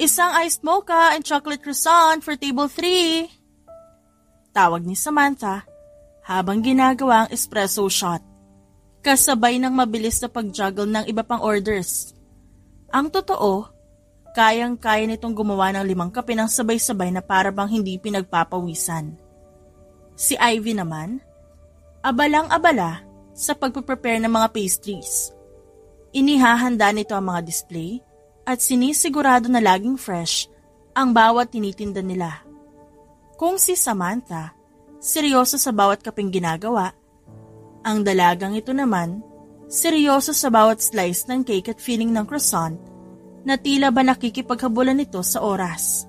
Isang iced mocha and chocolate croissant for table 3. Tawag ni Samantha habang ginagawa ang espresso shot. Kasabay ng mabilis na pag-juggle ng iba pang orders. Ang totoo, kayang-kaya nitong gumawa ng 5 kape ng sabay-sabay na para bang hindi pinagpapawisan. Si Ivy naman, abalang-abala sa pagpe-prepare ng mga pastries. Inihahanda nito ang mga display at sinisigurado na laging fresh ang bawat tinitinda nila. Kung si Samantha, seryoso sa bawat kapeng ginagawa, ang dalagang ito naman, seryoso sa bawat slice ng cake at filling ng croissant na tila ba nakikipaghabulan nito sa oras.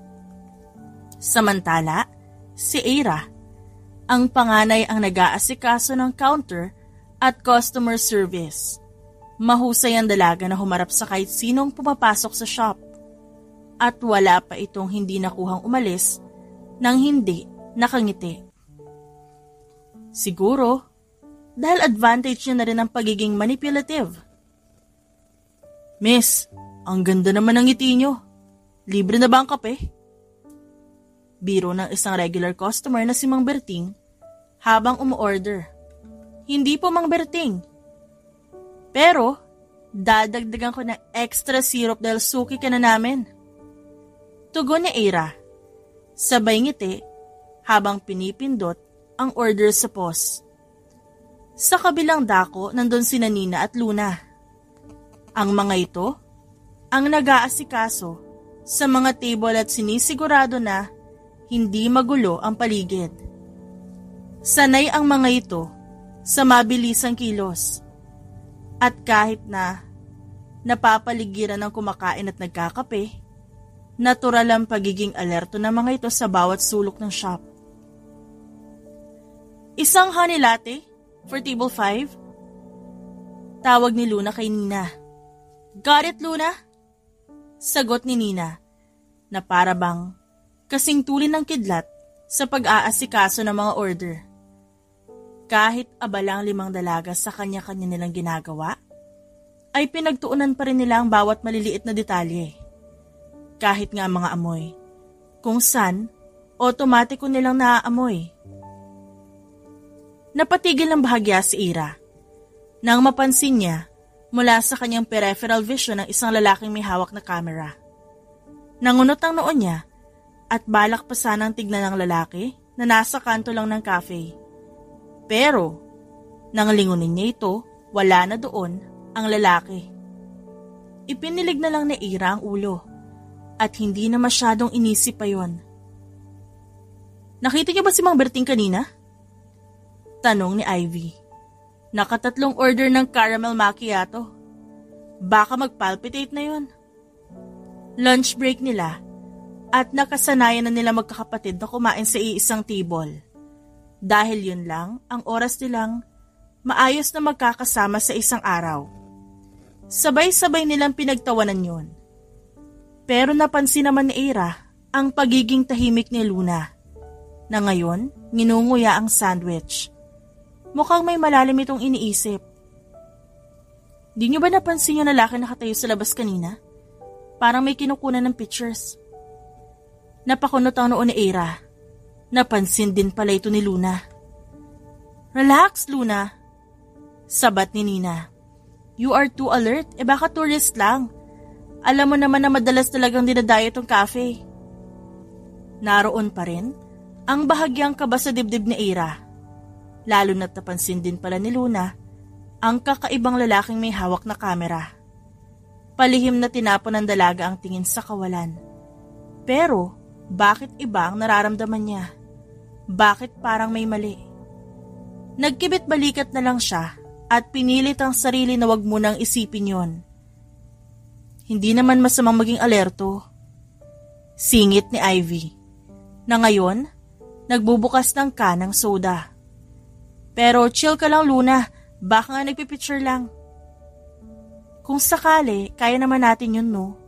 Samantala, si Ira, ang panganay ang nag-aasikaso ng counter at customer service. Mahusay ang dalaga na humarap sa kahit sinong pumapasok sa shop. At wala pa itong hindi nakuhang umalis nang hindi nakangiti. Siguro, dahil advantage niya na rin ang pagiging manipulative. Miss, ang ganda naman ng ngiti niyo. Libre na ba ang kape? Biro ng isang regular customer na si Mang Berting habang umu-order. Hindi po Mang Berting. Pero, dadagdagan ko ng extra syrup dahil suki ka na namin. Tugon ni Ira. Sabay ngiti habang pinipindot ang order sa POS. Sa kabilang dako, nandun sina Nina at Luna. Ang mga ito, ang nag-aasikaso sa mga table at sinisigurado na hindi magulo ang paligid. Sanay ang mga ito sa mabilisang kilos. At kahit na napapaligiran ng kumakain at nagkakape, natural ang pagiging alerto ng mga ito sa bawat sulok ng shop. Isang honey latte for table 5? Tawag ni Luna kay Nina. Got it, Luna? Sagot ni Nina na para bang kasing tulin ng kidlat sa pag-aasikaso ng mga order. Kahit abalang 5 dalaga sa kanya-kanya nilang ginagawa, ay pinagtuunan pa rin nila ang bawat maliliit na detalye. Kahit nga mga amoy, kung saan, otomatiko nilang naaamoy. Napatigil ng bahagya si Ira nang mapansin niya mula sa kanyang peripheral vision ng isang lalaking may hawak na camera. Nangunot ang noon niya at balak pa sanang tignan ng lalaki na nasa kanto lang ng cafe. Pero, nang lingunin niya ito, wala na doon ang lalaki. Ipinilig na lang ni Ira ang ulo at hindi na masyadong inisip pa yon. Nakita niyo ba si Mang Berting kanina? Tanong ni Ivy. Nakatatlong order ng caramel macchiato. Baka magpalpitate na yon. Lunch break nila at nakasanayan na nila magkakapatid na kumain sa iisang table. Dahil yun lang ang oras nilang maayos na magkakasama sa isang araw. Sabay-sabay nilang pinagtawanan yun. Pero napansin naman ni Ira ang pagiging tahimik ni Luna na ngayon nginunguya ang sandwich. Mukhang may malalim itong iniisip. Di niyo ba napansin yung lalaki nakatayo sa labas kanina? Parang may kinukunan ng pictures. Napakunot ang noon ni Ira. Napansin din pala ito ni Luna. Relax, Luna. Sabat ni Nina. You are too alert. Baka tourist lang. Alam mo naman na madalas talagang dinadayo itong cafe. Naroon pa rin ang bahagyang kaba sa dibdib ni Ira. Lalo na't napansin din pala ni Luna ang kakaibang lalaking may hawak na kamera. Palihim na tinapon ng dalaga ang tingin sa kawalan. Pero, bakit iba ang nararamdaman niya? Bakit parang may mali? Nagkibit balikat na lang siya at pinilit ang sarili na wag munang isipin yon. Hindi naman masamang maging alerto. Singit ni Ivy, na ngayon, nagbubukas ng kanang soda. Pero chill ka lang, Luna, baka nga nagpipicture lang. Kung sakali, kaya naman natin yun, no?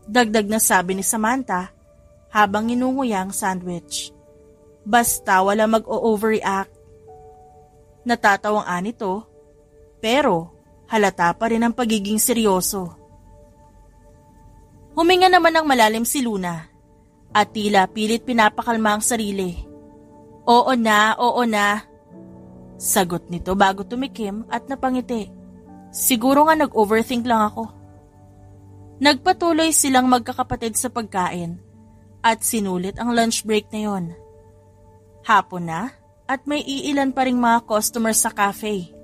Dagdag na sabi ni Samantha habang inunguya ang sandwich. Basta wala mag-o-overreact. Natatawang anito, pero halata pa rin ang pagiging seryoso. Huminga naman ng malalim si Luna at tila pilit pinapakalma ang sarili. Oo na. Sagot nito bago tumikim at napangiti. Siguro nga nag-overthink lang ako. Nagpatuloy silang magkakapatid sa pagkain at sinulit ang lunch break na yon. Hapon na at may iilan pa ring mga customers sa cafe.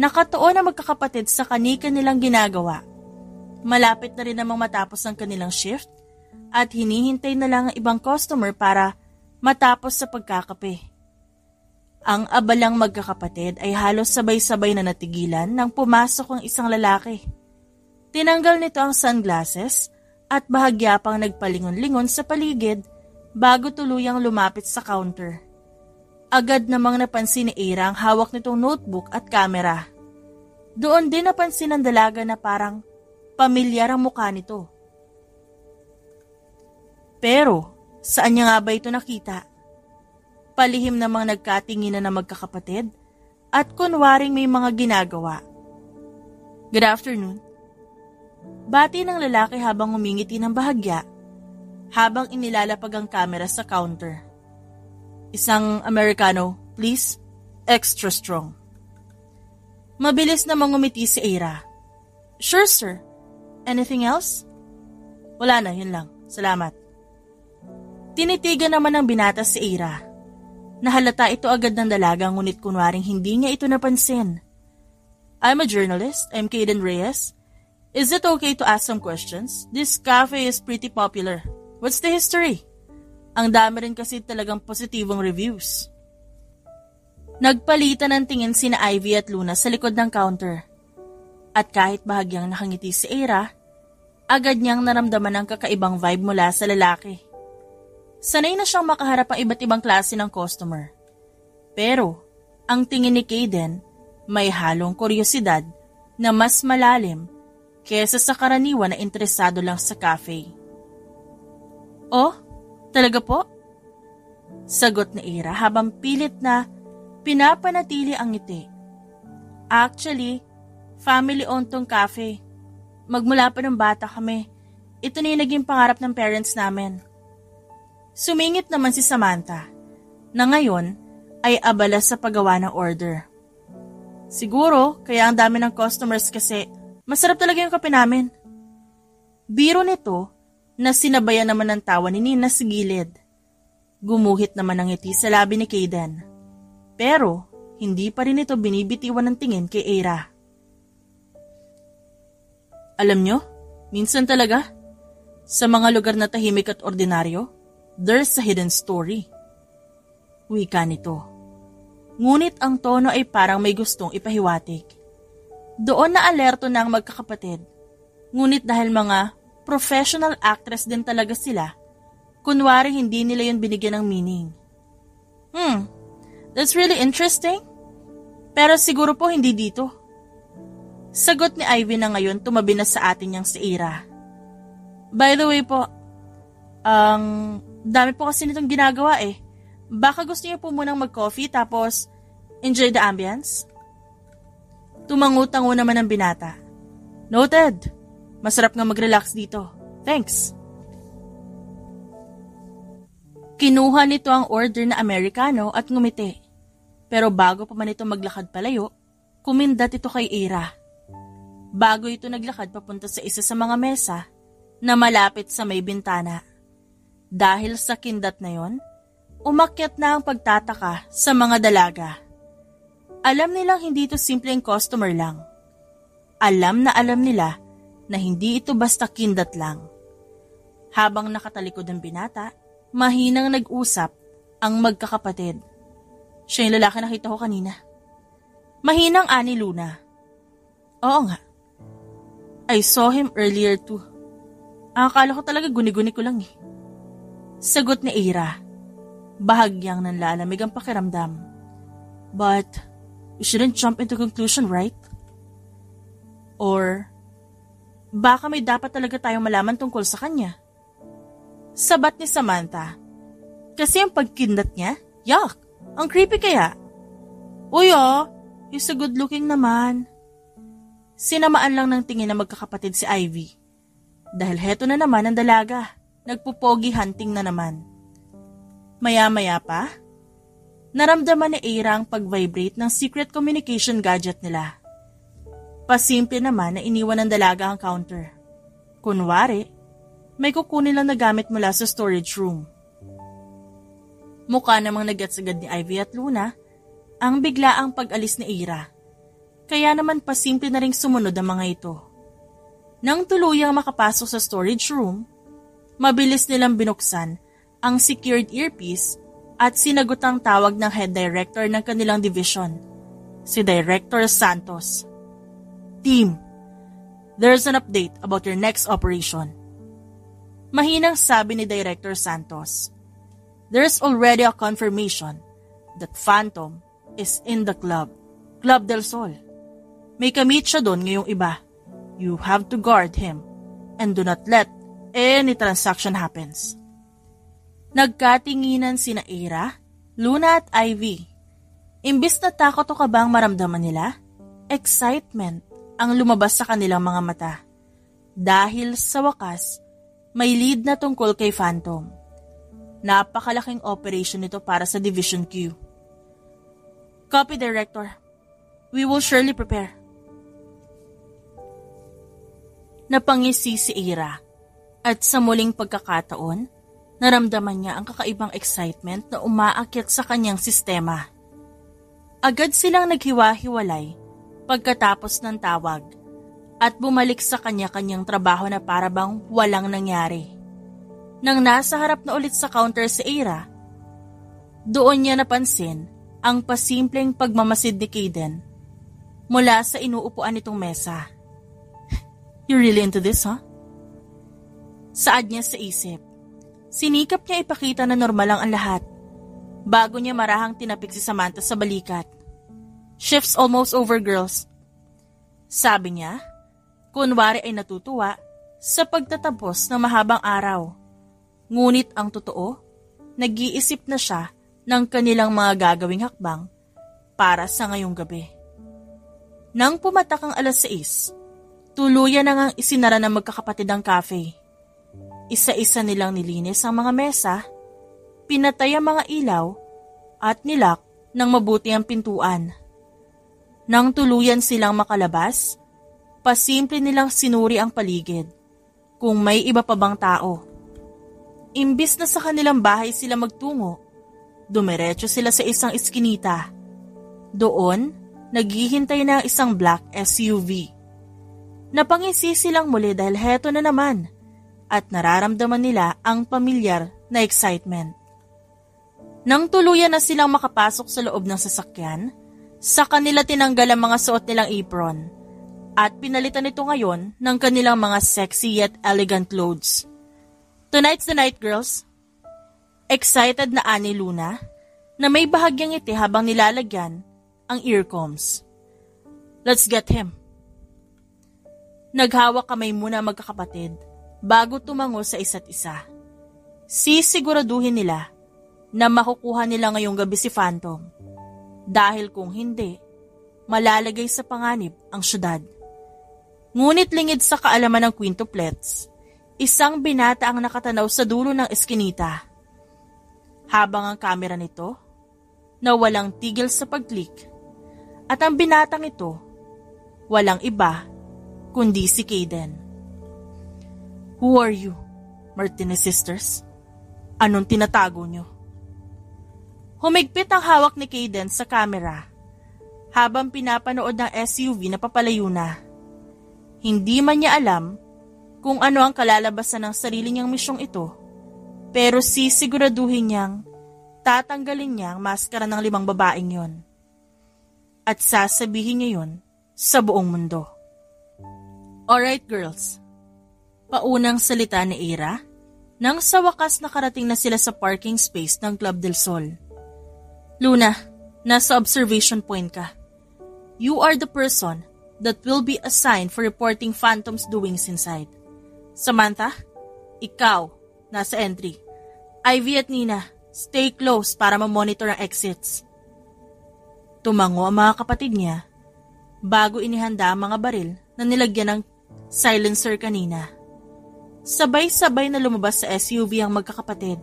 Nakatuon na magkakapatid sa kanika nilang ginagawa. Malapit na rin namang matapos ang kanilang shift at hinihintay na lang ang ibang customer para matapos sa pagkakape. Ang abalang magkakapatid ay halos sabay-sabay na natigilan nang pumasok ang isang lalaki. Tinanggal nito ang sunglasses at bahagya pang nagpalingon-lingon sa paligid bago tuluyang lumapit sa counter. Agad namang napansin ni Ira ang hawak nitong notebook at kamera. Doon din napansin ng dalaga na parang pamilyar ang mukha nito. Pero, saan niya nga ba ito nakita? Palihim namang nagkatinginan na magkakapatid at kunwaring may mga ginagawa. Good afternoon. Bati ng lalaki habang humingiti ng bahagya habang inilalapag ang camera sa counter. Isang Americano, please. Extra strong. Mabilis namang ngumiti si Ira. Sure, sir. Anything else? Wala na, yun lang. Salamat. Tinitigan naman ng binata si Ira. Nahalata ito agad ng dalaga ngunit kunwaring hindi niya ito napansin. I'm a journalist. I'm Kaden Reyes. Is it okay to ask some questions? This cafe is pretty popular. What's the history? Ang dami rin kasi talagang positibong reviews. Nagpalitan ng tingin sina Ivy at Luna sa likod ng counter. At kahit bahagyang nakangiti si Ira, agad niyang naramdaman ang kakaibang vibe mula sa lalaki. Sanay na siyang makaharap ang iba't ibang klase ng customer. Pero, ang tingin ni Kaden, may halong kuryosidad na mas malalim kesa sa karaniwan na interesado lang sa cafe. Oh, talaga po? Sagot ni Ira habang pilit na pinapanatili ang ngiti. Actually, family-owned tong cafe. Magmula pa ng bata kami, ito na yung naging pangarap ng parents namin. Sumingit naman si Samantha, na ngayon ay abala sa paggawa ng order. Siguro, kaya ang dami ng customers kasi masarap talaga yung kape namin. Biro nito na sinabayan naman ng tawa ni Nina sa gilid. Gumuhit naman ang ngiti sa labi ni Kaden. Pero, hindi pa rin ito binibitiwan ng tingin kay Ira. Alam nyo, minsan talaga, sa mga lugar na tahimik at ordinaryo, there's a hidden story. Wika nito. Ngunit ang tono ay parang may gustong ipahiwatig. Doon na alerto na ang magkakapatid. Ngunit dahil mga professional actress din talaga sila, kunwari hindi nila yun binigyan ng meaning. That's really interesting. Pero siguro po hindi dito. Sagot ni Ivy na ngayon tumabi na sa atin niyang si Ira. By the way po, dami po kasi nitong ginagawa eh. Baka gusto niyo po munang mag-coffee tapos enjoy the ambience? Tumangutango naman ang binata. Noted. Masarap nga mag-relax dito. Thanks. Kinuha nito ang order na Americano at ngumiti. Pero bago pa man ito maglakad palayo, kumindat ito kay Ira. Bago ito naglakad papunta sa isa sa mga mesa na malapit sa may bintana. Dahil sa kindat na yon, umakyat na ang pagtataka sa mga dalaga. Alam nilang hindi ito simpleng customer lang. Alam nila na hindi ito basta kindat lang. Habang nakatalikod ang binata, mahinang nag-usap ang magkakapatid. Siya yung lalaki nakita ko kanina. Mahinang ani Luna. Oo nga. I saw him earlier too. Akala ko talaga guni-guni ko lang eh. Sagot ni Ira. Bahagyang nanlalamig ang pakiramdam. But, you shouldn't jump into conclusion, right? Or, baka may dapat talaga tayong malaman tungkol sa kanya. Sabat ni Samantha. Kasi ang pagkindat niya, yuck, ang creepy kaya. Uy he's a good looking naman. Sinamaan lang ng tingin na magkakapatid si Ivy. Dahil heto na naman ang dalaga, nagpupogi hunting na naman. Maya-maya pa, naramdaman ni Ira ang pag-vibrate ng secret communication gadget nila. Pasimple naman na iniwan ng dalaga ang counter. Kunwari, may kukunin lang na gamit mula sa storage room. Mukha namang nag-gets agad ni Ivy at Luna ang biglaang pag-alis ni Ira. Kaya naman pasimple na ring sumunod ang mga ito. Nang tuluyang makapasok sa storage room, mabilis nilang binuksan ang secured earpiece at sinagot ang tawag ng head director ng kanilang division, si Director Santos. Team, there's an update about your next operation. Mahinang sabi ni Director Santos. There's already a confirmation that Phantom is in the club, Club del Sol. May kamit siya doon ngayong iba. You have to guard him and do not let any transaction happens. Nagkatinginan sina Ira, Luna at Ivy. Imbis na takot o kabang maramdaman nila, excitement ang lumabas sa kanilang mga mata. Dahil sa wakas, may lead na tungkol kay Phantom. Napakalaking operation nito para sa Division Q. Copy, Director. We will surely prepare. Napangisi si Ira at sa muling pagkakataon, naramdaman niya ang kakaibang excitement na umaakyat sa kanyang sistema. Agad silang naghiwa-hiwalay pagkatapos ng tawag at bumalik sa kanya-kanyang trabaho na parabang walang nangyari. Nang nasa harap na ulit sa counter si Ira, doon niya napansin ang pasimpleng pagmamasid ni Kaden mula sa inuupuan nitong mesa. You're really into this, huh? Saad niya sa isip. Sinikap niya ipakita na normal lang ang lahat bago niya marahang tinapik si Samantha sa balikat. Shift's almost over, girls. Sabi niya, kunwari ay natutuwa sa pagtatapos ng mahabang araw. Ngunit ang totoo, nag-iisip na siya ng kanilang mga gagawing hakbang para sa ngayong gabi. Nang pumatak ang 6:00, tuluyan na ngang isinara ng magkakapatid ang cafe. Isa-isa nilang nilinis ang mga mesa, pinatay ang mga ilaw, at nilak ng mabuti ang pintuan. Nang tuluyan silang makalabas, pasimple nilang sinuri ang paligid kung may iba pa bang tao. Imbis na sa kanilang bahay sila magtungo, dumiretso sila sa isang iskinita. Doon, naghihintay na ang isang black SUV. Napangisi silang muli dahil heto na naman at nararamdaman nila ang pamilyar na excitement. Nang tuluyan na silang makapasok sa loob ng sasakyan, sa kanila tinanggal ang mga suot nilang apron at pinalitan ito ngayon ng kanilang mga sexy yet elegant clothes. Tonight's the night, girls. Excited na ani Luna na may bahagyang ngiti habang nilalagyan ang earcoms. Let's get him. Naghawak kamay muna magkakapatid bago tumango sa isa't isa. Sisiguraduhin nila na makukuha nila ngayong gabi si Phantom. Dahil kung hindi, malalagay sa panganib ang syudad. Ngunit lingid sa kaalaman ng quintuplets, isang binata ang nakatanaw sa dulo ng eskinita. Habang ang kamera nito, na walang tigil sa pag-click, at ang binatang ito, walang iba, kundi si Kaden. Who are you, Martinez sisters? Anong tinatago nyo? Humigpit ang hawak ni Kaden sa camera habang pinapanood ng SUV na papalayo na. Hindi man niya alam kung ano ang kalalabasan ng sarili niyang misyong ito, pero sisiguraduhin niyang tatanggalin niya ang maskara ng 5 babaeng yon. At sasabihin niya yon sa buong mundo. Alright girls, paunang salita ni Ira nang sa wakas nakarating na sila sa parking space ng Club del Sol. Luna, nasa observation point ka. You are the person that will be assigned for reporting Phantom's doings inside. Samantha, ikaw, nasa entry. Ivy at Nina, stay close para ma-monitor ang exits. Tumango ang mga kapatid niya bago inihanda ang mga baril na nilagyan ng silencer kanina. Sabay-sabay na lumabas sa SUV ang magkakapatid.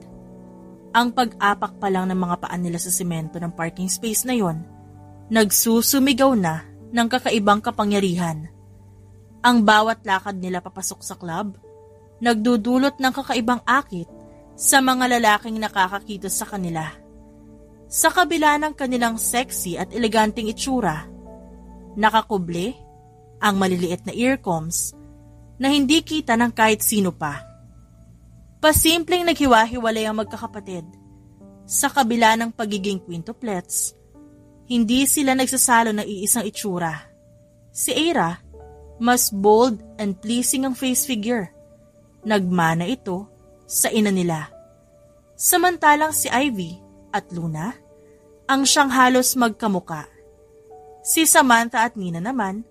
Ang pag-apak pa lang ng mga paan nila sa semento ng parking space na yon, nagsusumigaw na ng kakaibang kapangyarihan. Ang bawat lakad nila papasok sa club, nagdudulot ng kakaibang akit sa mga lalaking nakakakita sa kanila. Sa kabila ng kanilang sexy at eleganteng itsura, nakakuble ang maliliit na earcoms na hindi kita ng kahit sino pa. Pasimpleng naghiwa-hiwalay ang magkakapatid. Sa kabila ng pagiging quintuplets, hindi sila nagsasalo ng iisang itsura. Si Aira, mas bold and pleasing ang face figure. Nagmana ito sa ina nila. Samantalang si Ivy at Luna ang siyang halos magkamuka. Si Samantha at Nina naman,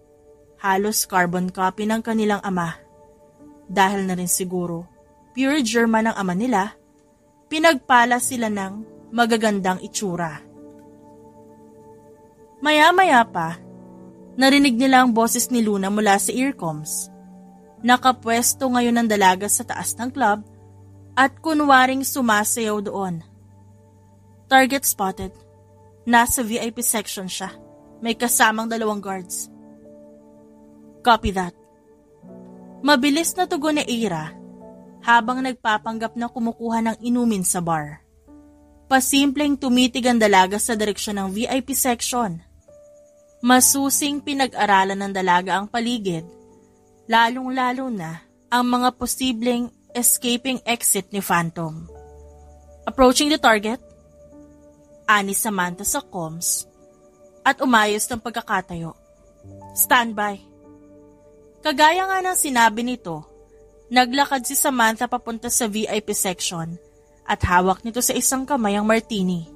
halos carbon copy ng kanilang ama. Dahil na rin siguro, pure German ang ama nila, pinagpala sila ng magagandang itsura. Maya-maya pa, narinig nila ang boses ni Luna mula sa earcoms. Nakapwesto ngayon ng dalaga sa taas ng club at kunwaring sumasayaw doon. Target spotted. Nasa VIP section siya. May kasamang 2 guards. Copy that. Mabilis na tugon ni Aira habang nagpapanggap na kumukuha ng inumin sa bar. Pasimpleng tumitig ang dalaga sa direksyon ng VIP section. Masusing pinag-aralan ng dalaga ang paligid, lalong-lalo na ang mga posibleng escaping exit ni Phantom. Approaching the target, ani Samantha sa comms at umayos ng pagkakatayo. Standby. Kagaya nga ng sinabi nito, naglakad si Samantha papunta sa VIP section at hawak nito sa isang kamay ang martini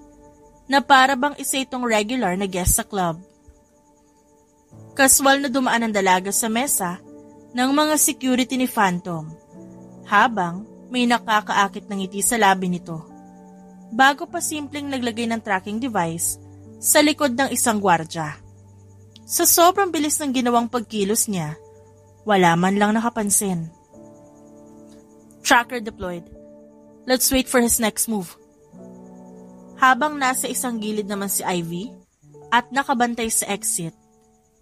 na para bang isa itong regular na guest sa club. Kaswal na dumaan ang dalaga sa mesa ng mga security ni Phantom habang may nakakaakit ng ngiti sa labi nito bago pa simpleng naglagay ng tracking device sa likod ng isang gwardya. Sa sobrang bilis ng ginawang pagkilos niya, wala man lang nakapansin. Tracker deployed. Let's wait for his next move. Habang nasa isang gilid naman si Ivy at nakabantay sa exit,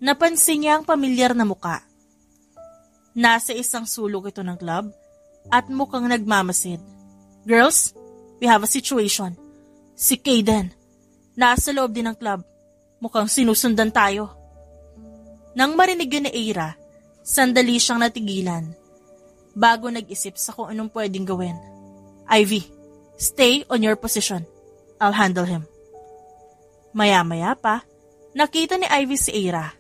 napansin niya ang pamilyar na muka. Nasa isang sulok ito ng club at mukhang nagmamasid. Girls, we have a situation. Si Kaden, nasa loob din ng club. Mukhang sinusundan tayo. Nang marinig yun ni Aira, sandali siyang natigilan bago nag-isip sa kung anong pwedeng gawin. Ivy, stay on your position. I'll handle him. Maya-maya pa, nakita ni Ivy si Aira.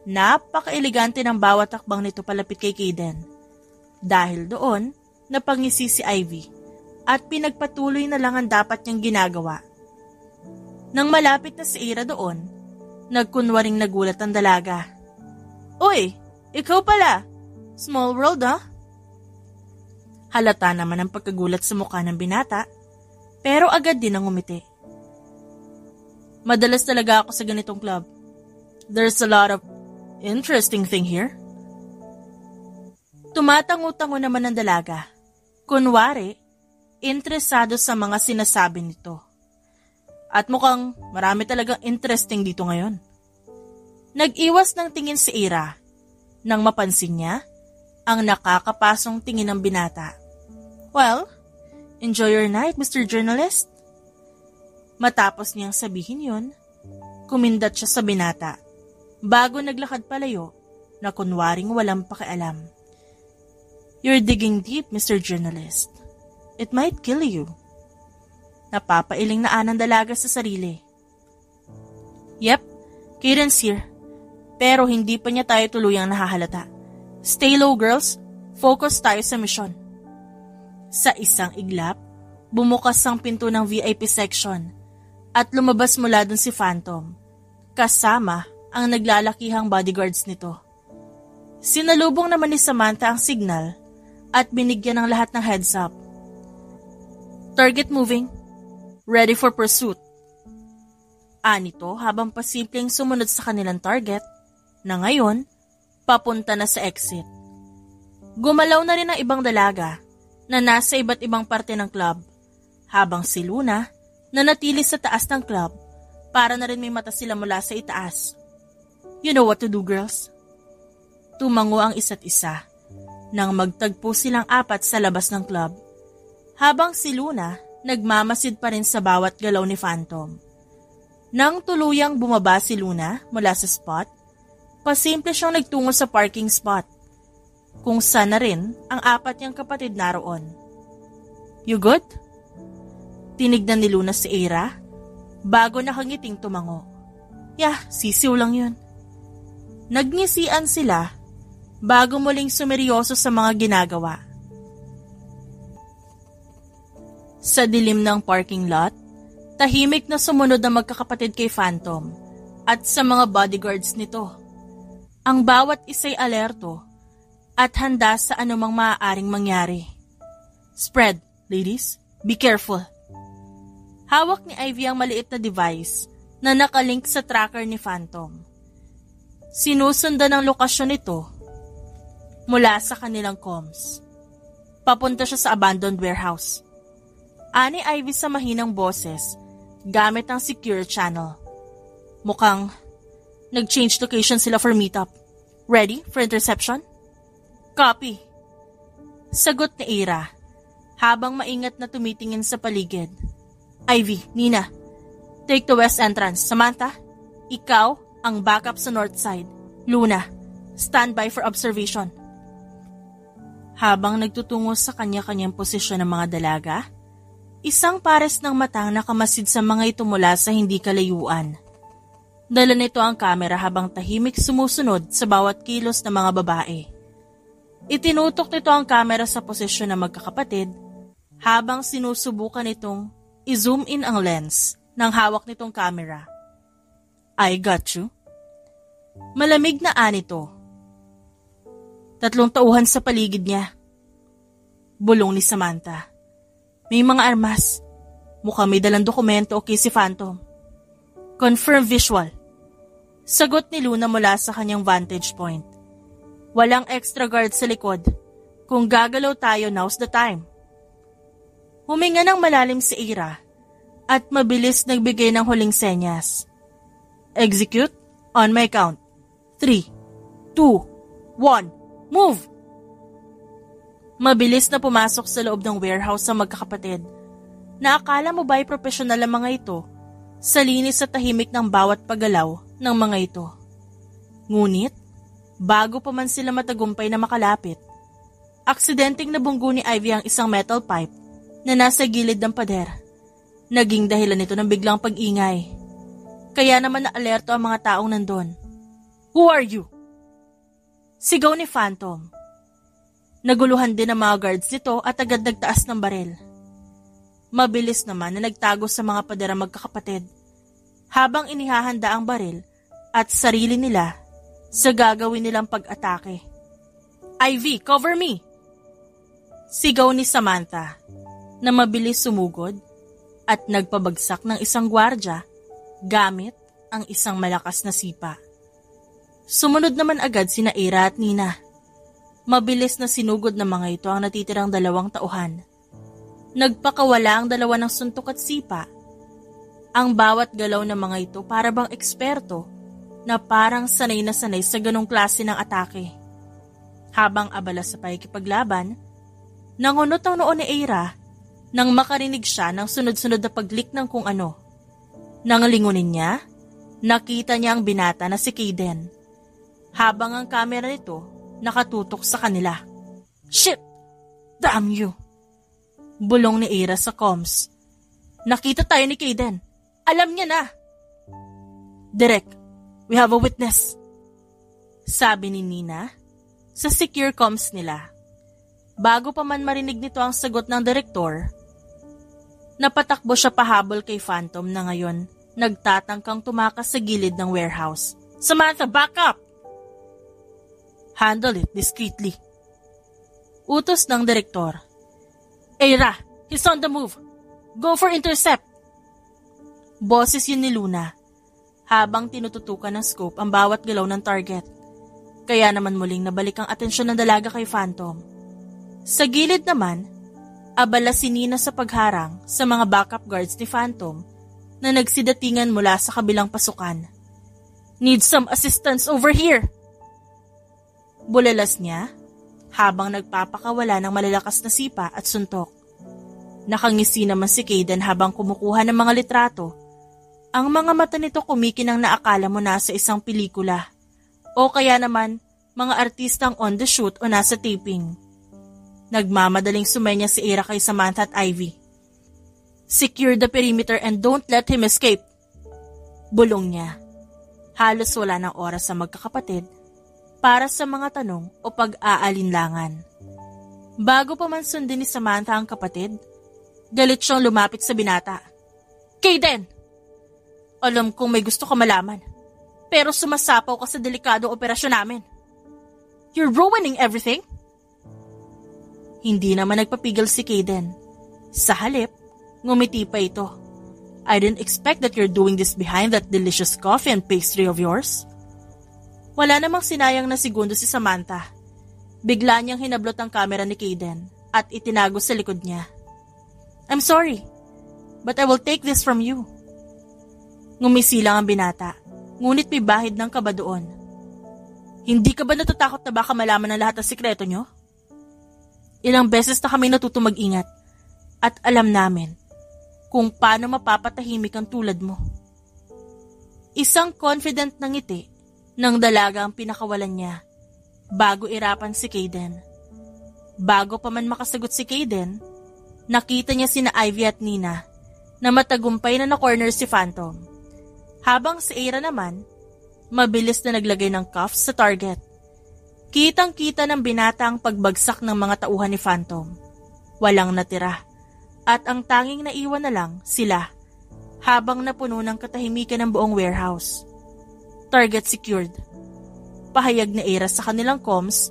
Napaka-elegante ng bawat takbang nito palapit kay Kaden. Dahil doon, napangisi si Ivy at pinagpatuloy na lang ang dapat niyang ginagawa. Nang malapit na si Aira doon, nagkunwaring nagulat ang dalaga. Uy, ikaw pala. Small world, ha? Halata naman ang pagkagulat sa mukha ng binata, pero agad din ang umiti. Madalas talaga ako sa ganitong club. There's a lot of interesting thing here. Tumatango-tango naman ang dalaga. Kunwari, interesado sa mga sinasabi nito. At mukhang marami talagang interesting dito ngayon. Nag-iwas ng tingin si Aira nang mapansin niya ang nakakapasong tingin ng binata. Well, enjoy your night, Mr. Journalist. Matapos niyang sabihin yun, kumindat siya sa binata bago naglakad palayo na kunwaring walang pakialam. You're digging deep, Mr. Journalist. It might kill you. Napapailing na anang dalaga sa sarili. Yep, Kaden's here. Pero hindi pa niya tayo tuluyang nahahalata. Stay low, girls. Focus tayo sa misyon. Sa isang iglap, bumukas ang pinto ng VIP section at lumabas mula dun si Phantom, kasama ang naglalakihang bodyguards nito. Sinalubong naman ni Samantha ang signal at binigyan ng lahat ng heads up. Target moving. Ready for pursuit. Anito habang pasimpleng sumunod sa kanilang target na ngayon papunta na sa exit. Gumalaw na rin ang ibang dalaga na nasa iba't ibang parte ng club, habang si Luna nanatili sa taas ng club para na rin may mata sila mula sa itaas. You know what to do, girls? Tumango ang isa't isa nang magtagpo silang apat sa labas ng club, habang si Luna nagmamasid pa rin sa bawat galaw ni Phantom. Nang tuluyang bumaba si Luna mula sa spot, pasimple siyang nagtungo sa parking spot, kung saan na rin ang apat niyang kapatid naroon. You good? Tinignan ni Luna si Eira bago nakangiting tumango. Yeah, sisiw lang yun. Nagngisian sila bago muling sumeryoso sa mga ginagawa. Sa dilim ng parking lot, tahimik na sumunod ang magkakapatid kay Phantom at sa mga bodyguards nito. Ang bawat isa'y alerto at handa sa anumang maaaring mangyari. Spread, ladies. Be careful. Hawak ni Ivy ang maliit na device na nakalink sa tracker ni Phantom. Sinusundan ang lokasyon nito mula sa kanilang comms. Papunta siya sa abandoned warehouse. Ani Ivy sa mahinang boses gamit ang secure channel. Mukhang nag-change location sila for meetup. Ready for interception? Copy. Sagot ni Eira habang maingat na tumitingin sa paligid. Ivy, Nina, take the west entrance. Samantha, ikaw ang backup sa north side. Luna, stand by for observation. Habang nagtutungo sa kanya-kanyang posisyon ng mga dalaga, isang pares ng matang nakamasid sa mga ito mula sa hindi kalayuan. Dala nito ang kamera habang tahimik sumusunod sa bawat kilos ng mga babae. Itinutok nito ang kamera sa posisyon ng magkakapatid habang sinusubukan nitong i-zoom in ang lens ng hawak nitong kamera. I got you. Malamig na anito. 3 tauhan sa paligid niya. Bulong ni Samantha. May mga armas. Mukhang may dalang dokumento o si Phantom. Confirm visual. Sagot ni Luna mula sa kanyang vantage point. Walang extra guard sa likod. Kung gagalaw tayo, now's the time. Huminga ng malalim si Eira at mabilis nagbigay ng huling senyas. Execute on my count. 3, 2, 1, move! Mabilis na pumasok sa loob ng warehouse ang magkakapatid. Naakala mo ba'y profesional ang mga ito sa linis at tahimik ng bawat paggalaw ng mga ito? Ngunit, bago pa man sila matagumpay na makalapit, aksidenteng nabunggo ni Ivy ang isang metal pipe na nasa gilid ng pader. Naging dahilan nito ng biglang pag-ingay. Kaya naman na-alerto ang mga taong nandun. Who are you? Sigaw ni Phantom. Naguluhan din ang mga guards nito at agad nagtaas ng baril. Mabilis naman na nagtago sa mga pader ang magkakapatid habang inihahanda ang baril at sarili nila sa gagawin nilang pag-atake. Ivy, cover me! Sigaw ni Samantha na mabilis sumugod at nagpabagsak ng isang gwardya gamit ang isang malakas na sipa. Sumunod naman agad sina Eira at Nina. Mabilis na sinugod ng mga ito ang natitirang 2 tauhan. Nagpakawala ang 2 ng suntok at sipa. Ang bawat galaw ng mga ito para bang eksperto na parang sanay na sanay sa ganong klase ng atake. Habang abala sa pakikipaglaban, nangunot ang noon ni Eira nang makarinig siya ng sunod-sunod na paglik ng kung ano. Nang lingunin niya, nakita niya ang binata na si Kaden. Habang ang kamera nito nakatutok sa kanila. Shit! Damn you! Bulong ni Eira sa comms. Nakita tayo ni Kaden. Alam niya na. Direk, we have a witness. Sabi ni Nina sa secure comms nila. Bago pa man marinig nito ang sagot ng direktor, napatakbo siya pahabol kay Phantom na ngayon nagtatangkang tumakas sa gilid ng warehouse. Samantha, back up! Handle it discreetly. Utos ng direktor. Eira, he's on the move. Go for intercept. Boses yun ni Luna habang tinututukan ng scope ang bawat galaw ng target. Kaya naman muling nabalik ang atensyon ng dalaga kay Phantom. Sa gilid naman, abala si Nina sa pagharang sa mga backup guards ni Phantom na nagsidatingan mula sa kabilang pasukan. "Need some assistance over here!" Bulalas niya habang nagpapakawala ng malalakas na sipa at suntok. Nakangisi naman si Kayden habang kumukuha ng mga litrato. Ang mga mata nito kumikinang naakala mo nasa isang pelikula o kaya naman mga artistang on the shoot o nasa taping. Nagmamadaling sumenya si Ira kay Samantha at Ivy. "Secure the perimeter and don't let him escape." Bulong niya. Halos wala ng oras sa magkakapatid para sa mga tanong o pag-aalinlangan. Bago pa man sundin ni Samantha ang kapatid, galit siyang lumapit sa binata. "Kayden! Alam kong may gusto ka malaman, pero sumasapaw ka sa delikadong operasyon namin. You're ruining everything." Hindi naman nagpapigil si Kayden. Sa halip, ngumiti pa ito. "I didn't expect that you're doing this behind that delicious coffee and pastry of yours." Wala namang sinayang na segundo si Samantha. Bigla niyang hinablot ang kamera ni Kayden at itinago sa likod niya. "I'm sorry, but I will take this from you." Ngumisi lang ang binata, ngunit may bahid ng kaba doon. "Hindi ka ba natatakot na baka malaman ng lahat ng sikreto niyo? Ilang beses na kami natuto mag-ingat at alam namin kung paano mapapatahimik ang tulad mo." Isang confident na ngiti ng dalaga ang pinakawalan niya bago irapan si Kayden. Bago pa man makasagot si Kayden, nakita niya sina Ivy at Nina na matagumpay na na-corner si Phantom. Habang si Ira naman, mabilis na naglagay ng cuffs sa target. Kitang-kita ng binata ang pagbagsak ng mga tauhan ni Phantom. Walang natira, at ang tanging naiwan na lang sila habang napuno ng katahimikan ng buong warehouse. Target secured. Pahayag ni Ira sa kanilang comms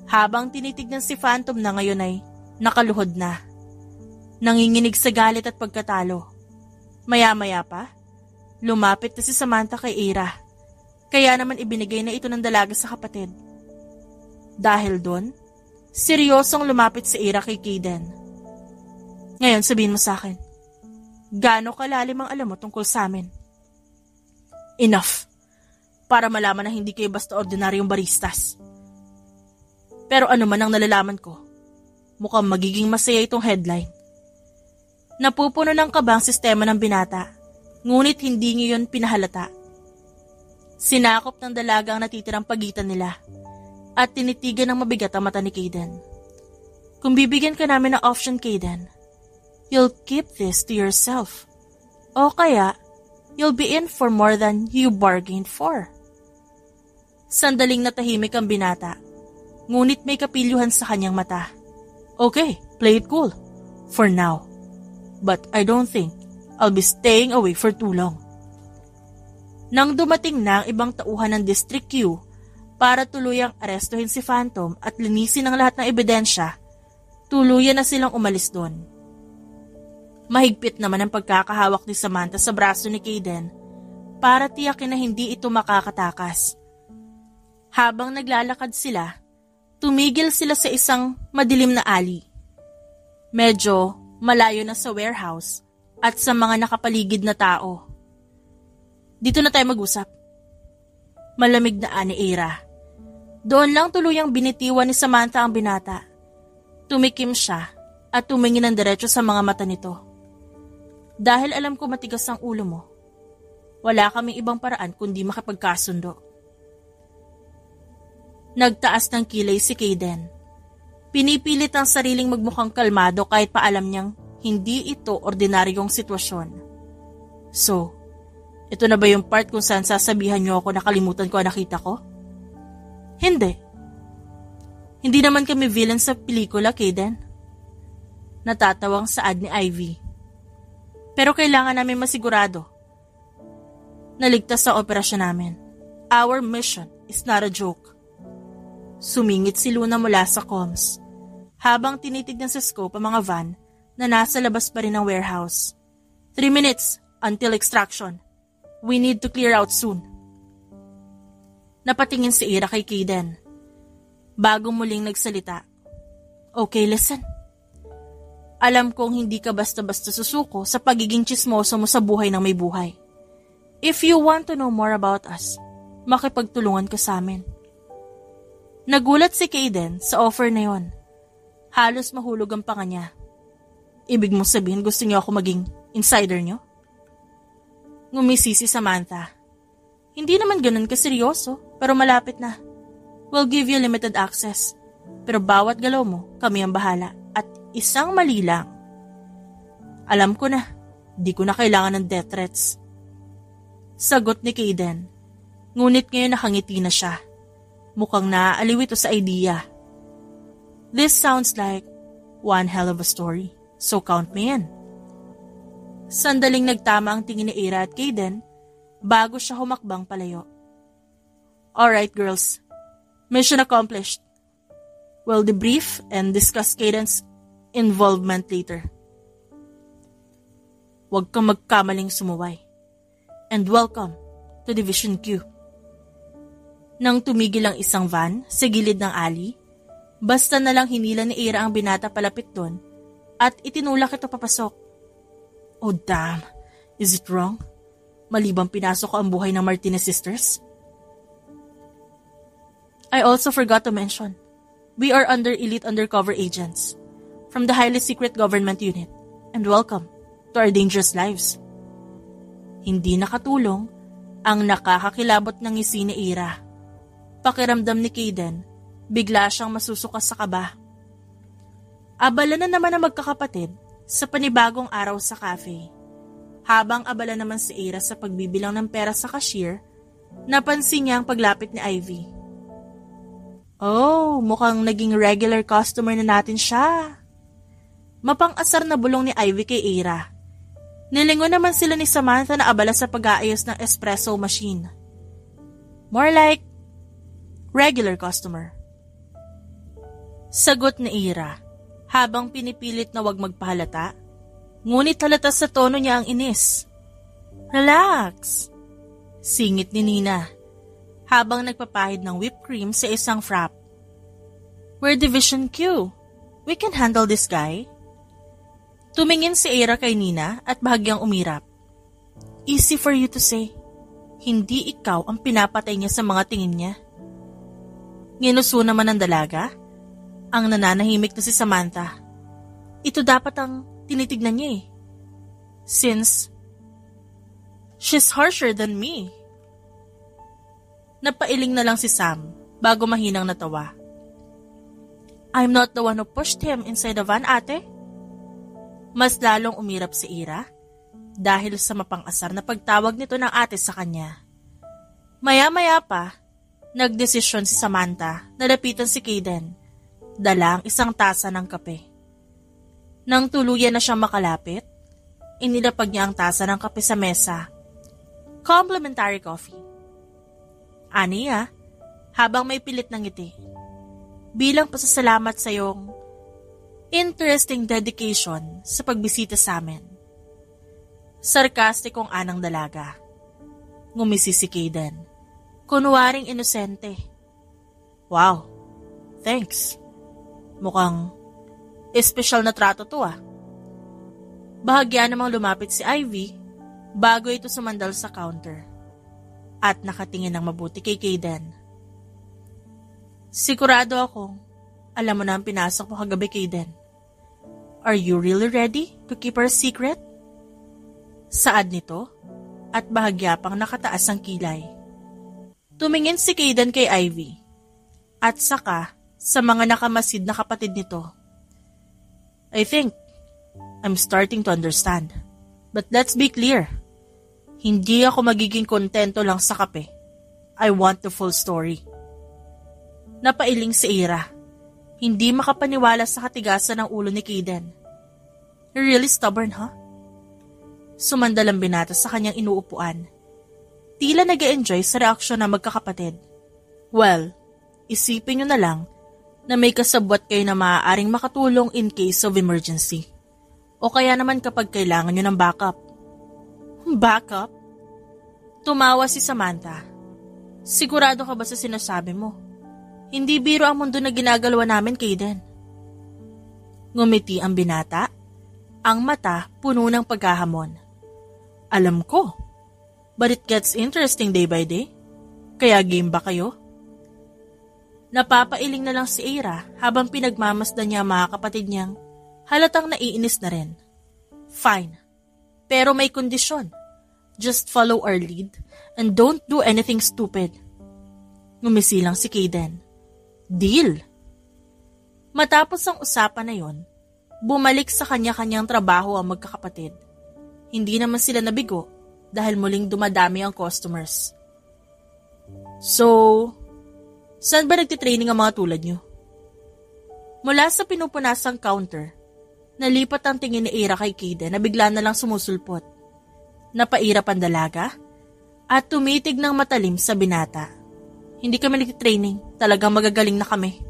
habang tinitignan si Phantom na ngayon ay nakaluhod na. Nanginginig sa galit at pagkatalo. Maya-maya pa, lumapit na si Samantha kay Ira. Kaya naman ibinigay na ito ng dalaga sa kapatid. Dahil doon, seryosong lumapit si Ira kay Kayden. "Ngayon sabihin mo sa akin, gaano kalalim ang alam mo tungkol sa amin?" "Enough, para malaman na hindi kayo basta ordinaryong baristas. Pero ano man ang nalalaman ko, mukhang magiging masaya itong headline." Napupuno ng kaba ang sistema ng binata, ngunit hindi niya yun pinahalata. Sinakop ng dalaga ang natitirang pagitan nila at tinitigan ng mabigat ang mata ni Kayden. "Kung bibigyan ka namin ng option, Kayden, you'll keep this to yourself. O kaya, you'll be in for more than you bargained for." Sandaling natahimik ang binata, ngunit may kapilyuhan sa kanyang mata. "Okay, play it cool. For now. But I don't think I'll be staying away for too long." Nang dumating na ang ibang tauhan ng District Q para tuluyang arestuhin si Phantom at linisin ang lahat ng ebidensya, tuluyan na silang umalis doon. Mahigpit naman ang pagkakahawak ni Samantha sa braso ni Kayden para tiyakin na hindi ito makakatakas. Habang naglalakad sila, tumigil sila sa isang madilim na alley. Medyo malayo na sa warehouse at sa mga nakapaligid na tao. "Dito na tayo mag-usap." Malamig na ani Ira. Doon lang tuluyang binitiwan ni Samantha ang binata. Tumikim siya at tumingin ng diretso sa mga mata nito. "Dahil alam ko matigas ang ulo mo, wala kaming ibang paraan kundi makipagkasundo." Nagtaas ng kilay si Kayden. Pinipilit ang sariling magmukhang kalmado kahit pa alam niyang hindi ito ordinaryong sitwasyon. "So, ito na ba yung part kung saan sasabihan niyo ako nakalimutan ko ang nakita ko?" "Hindi. Hindi naman kami villain sa pelikula, Kayden." Natatawang saad ni Ivy. "Pero kailangan namin masigurado na ligtas sa operasyon namin. Our mission is not a joke." Sumingit si Luna mula sa comms habang tinitignan sa scope ang mga van na nasa labas pa rin ng warehouse. 3 minutes until extraction. We need to clear out soon." Napatingin si Ira kay Kaden. Bago muling nagsalita. Okay, listen. Alam kong hindi ka basta-basta susuko sa pagiging tsismoso mo sa buhay ng may buhay. If you want to know more about us, makipagtulungan ka sa amin. Nagulat si Kaden sa offer na yon. Halos mahulog ang panga niya. Ibig mong sabihin gusto niyo ako maging insider niyo? Ngumisi si Samantha. Hindi naman ganun kaseryoso, pero malapit na. We'll give you limited access. Pero bawat galaw mo, kami ang bahala. At isang mali lang. Alam ko na, di ko na kailangan ng death threats. Sagot ni Kaden. Ngunit ngayon nakangiti na siya. Mukhang naaaliw ito sa idea. This sounds like one hell of a story. So count me in. Sandaling nagtama ang tingin ni Ira at Kaden bago siya humakbang palayo. Alright girls, mission accomplished. We'll debrief and discuss Kaden's involvement later. Huwag kang magkamaling sumuway. And welcome to Division Q. Nang tumigil ang isang van sa gilid ng alley, basta na lang hinila ni Ira ang binata palapit doon at itinulak ito papasok. Oh damn, is it wrong? Mali bang pinasok ko ang buhay ng Martinez sisters? I also forgot to mention, we are under elite undercover agents from the highly secret government unit, and welcome to our dangerous lives. Hindi nakatulong ang nakakakilabot ng ngisi ni Ira. Pakiramdam ni Kaden, bigla siyang masusuka sa kaba. Abala na naman ang magkakapatid sa panibagong araw sa cafe. Habang abala naman si Ira sa pagbibilang ng pera sa cashier, napansin niya ang paglapit ni Ivy. Oh, mukhang naging regular customer na natin siya. Mapang-asar na bulong ni Ivy kay Ira. Nilingon naman sila ni Samantha na abala sa pag-aayos ng espresso machine. More like regular customer. Sagot ni Ira, habang pinipilit na wag magpahalata. Ngunit halata sa tono niya ang inis. Relax, singit ni Nina, habang nagpapahid ng whipped cream sa isang frap. We're Division Q. We can handle this guy. Tumingin si Ira kay Nina at bahagyang umirap. Easy for you to say. Hindi ikaw ang pinapatay niya sa mga tingin niya. Nginuso naman ng dalaga. Ang nananahimik na si Samantha. Ito dapat ang tinitignan niya eh. Since she's harsher than me. Napailing na lang si Sam bago mahinang natawa. I'm not the one who pushed him inside the van, ate. Mas lalong umirap si Ira dahil sa mapang-asar na pagtawag nito ng ate sa kanya. Maya-maya pa, nagdesisyon si Samantha na lapitan si Kaden. Dala ang isang tasa ng kape. Nang tuluyan na siyang makalapit, inilapag niya ang tasa ng kape sa mesa. Complimentary coffee. Aniya, habang may pilit ng ngiti. Bilang pasasalamat sa iyong interesting dedication sa pagbisita sa amin. Sarkastikong anang dalaga. Ngumisi si Kaden. Kunwaring inosente. Wow, thanks. Mukhang espesyal na trato to ah. Bahagya namang lumapit si Ivy bago ito sumandal sa counter at nakatingin ng mabuti kay Kaden. Sigurado akong alam mo na ang pinasok mo kagabi, Kaden. Are you really ready to keep our secret? Saad nito at bahagya pang nakataas ang kilay. Tumingin si Kaden kay Ivy at saka sa mga nakamasid na kapatid nito. I think I'm starting to understand. But let's be clear. Hindi ako magiging kontento lang sa kape. I want the full story. Napailing si Ira. Hindi makapaniwala sa katigasan ng ulo ni Kaden. You're really stubborn, huh? Sumandal ang binata sa kanyang inuupuan. Tila nag-e-enjoy sa reaksyon ng magkakapatid. Well, isipin nyo na lang na may kasabwat kayo na maaaring makatulong in case of emergency. O kaya naman kapag kailangan nyo ng backup. Backup? Tumawa si Samantha. Sigurado ka ba sa sinasabi mo? Hindi biro ang mundo na ginagalawa namin, Kaden. Ngumiti ang binata, ang mata puno ng paghahamon. Alam ko, but it gets interesting day by day. Kaya game ba kayo? Napapailing na lang si Eira habang pinagmamasdan niya ang mga kapatid niyang halatang naiinis na rin. Fine, pero may kondisyon. Just follow our lead and don't do anything stupid. Ngumisilang si Kaden. Deal! Matapos ang usapan na yon, bumalik sa kanya-kanyang trabaho ang magkakapatid. Hindi naman sila nabigo dahil muling dumadami ang customers. So, saan ba nagtitraining ang mga tulad nyo? Mula sa pinupunasang counter, nalipat ang tingin ni Eira kay Kaden na bigla na lang sumusulpot. Napairap ang dalaga at tumitig ng matalim sa binata. Hindi kami nagtitraining, talagang magagaling na kami.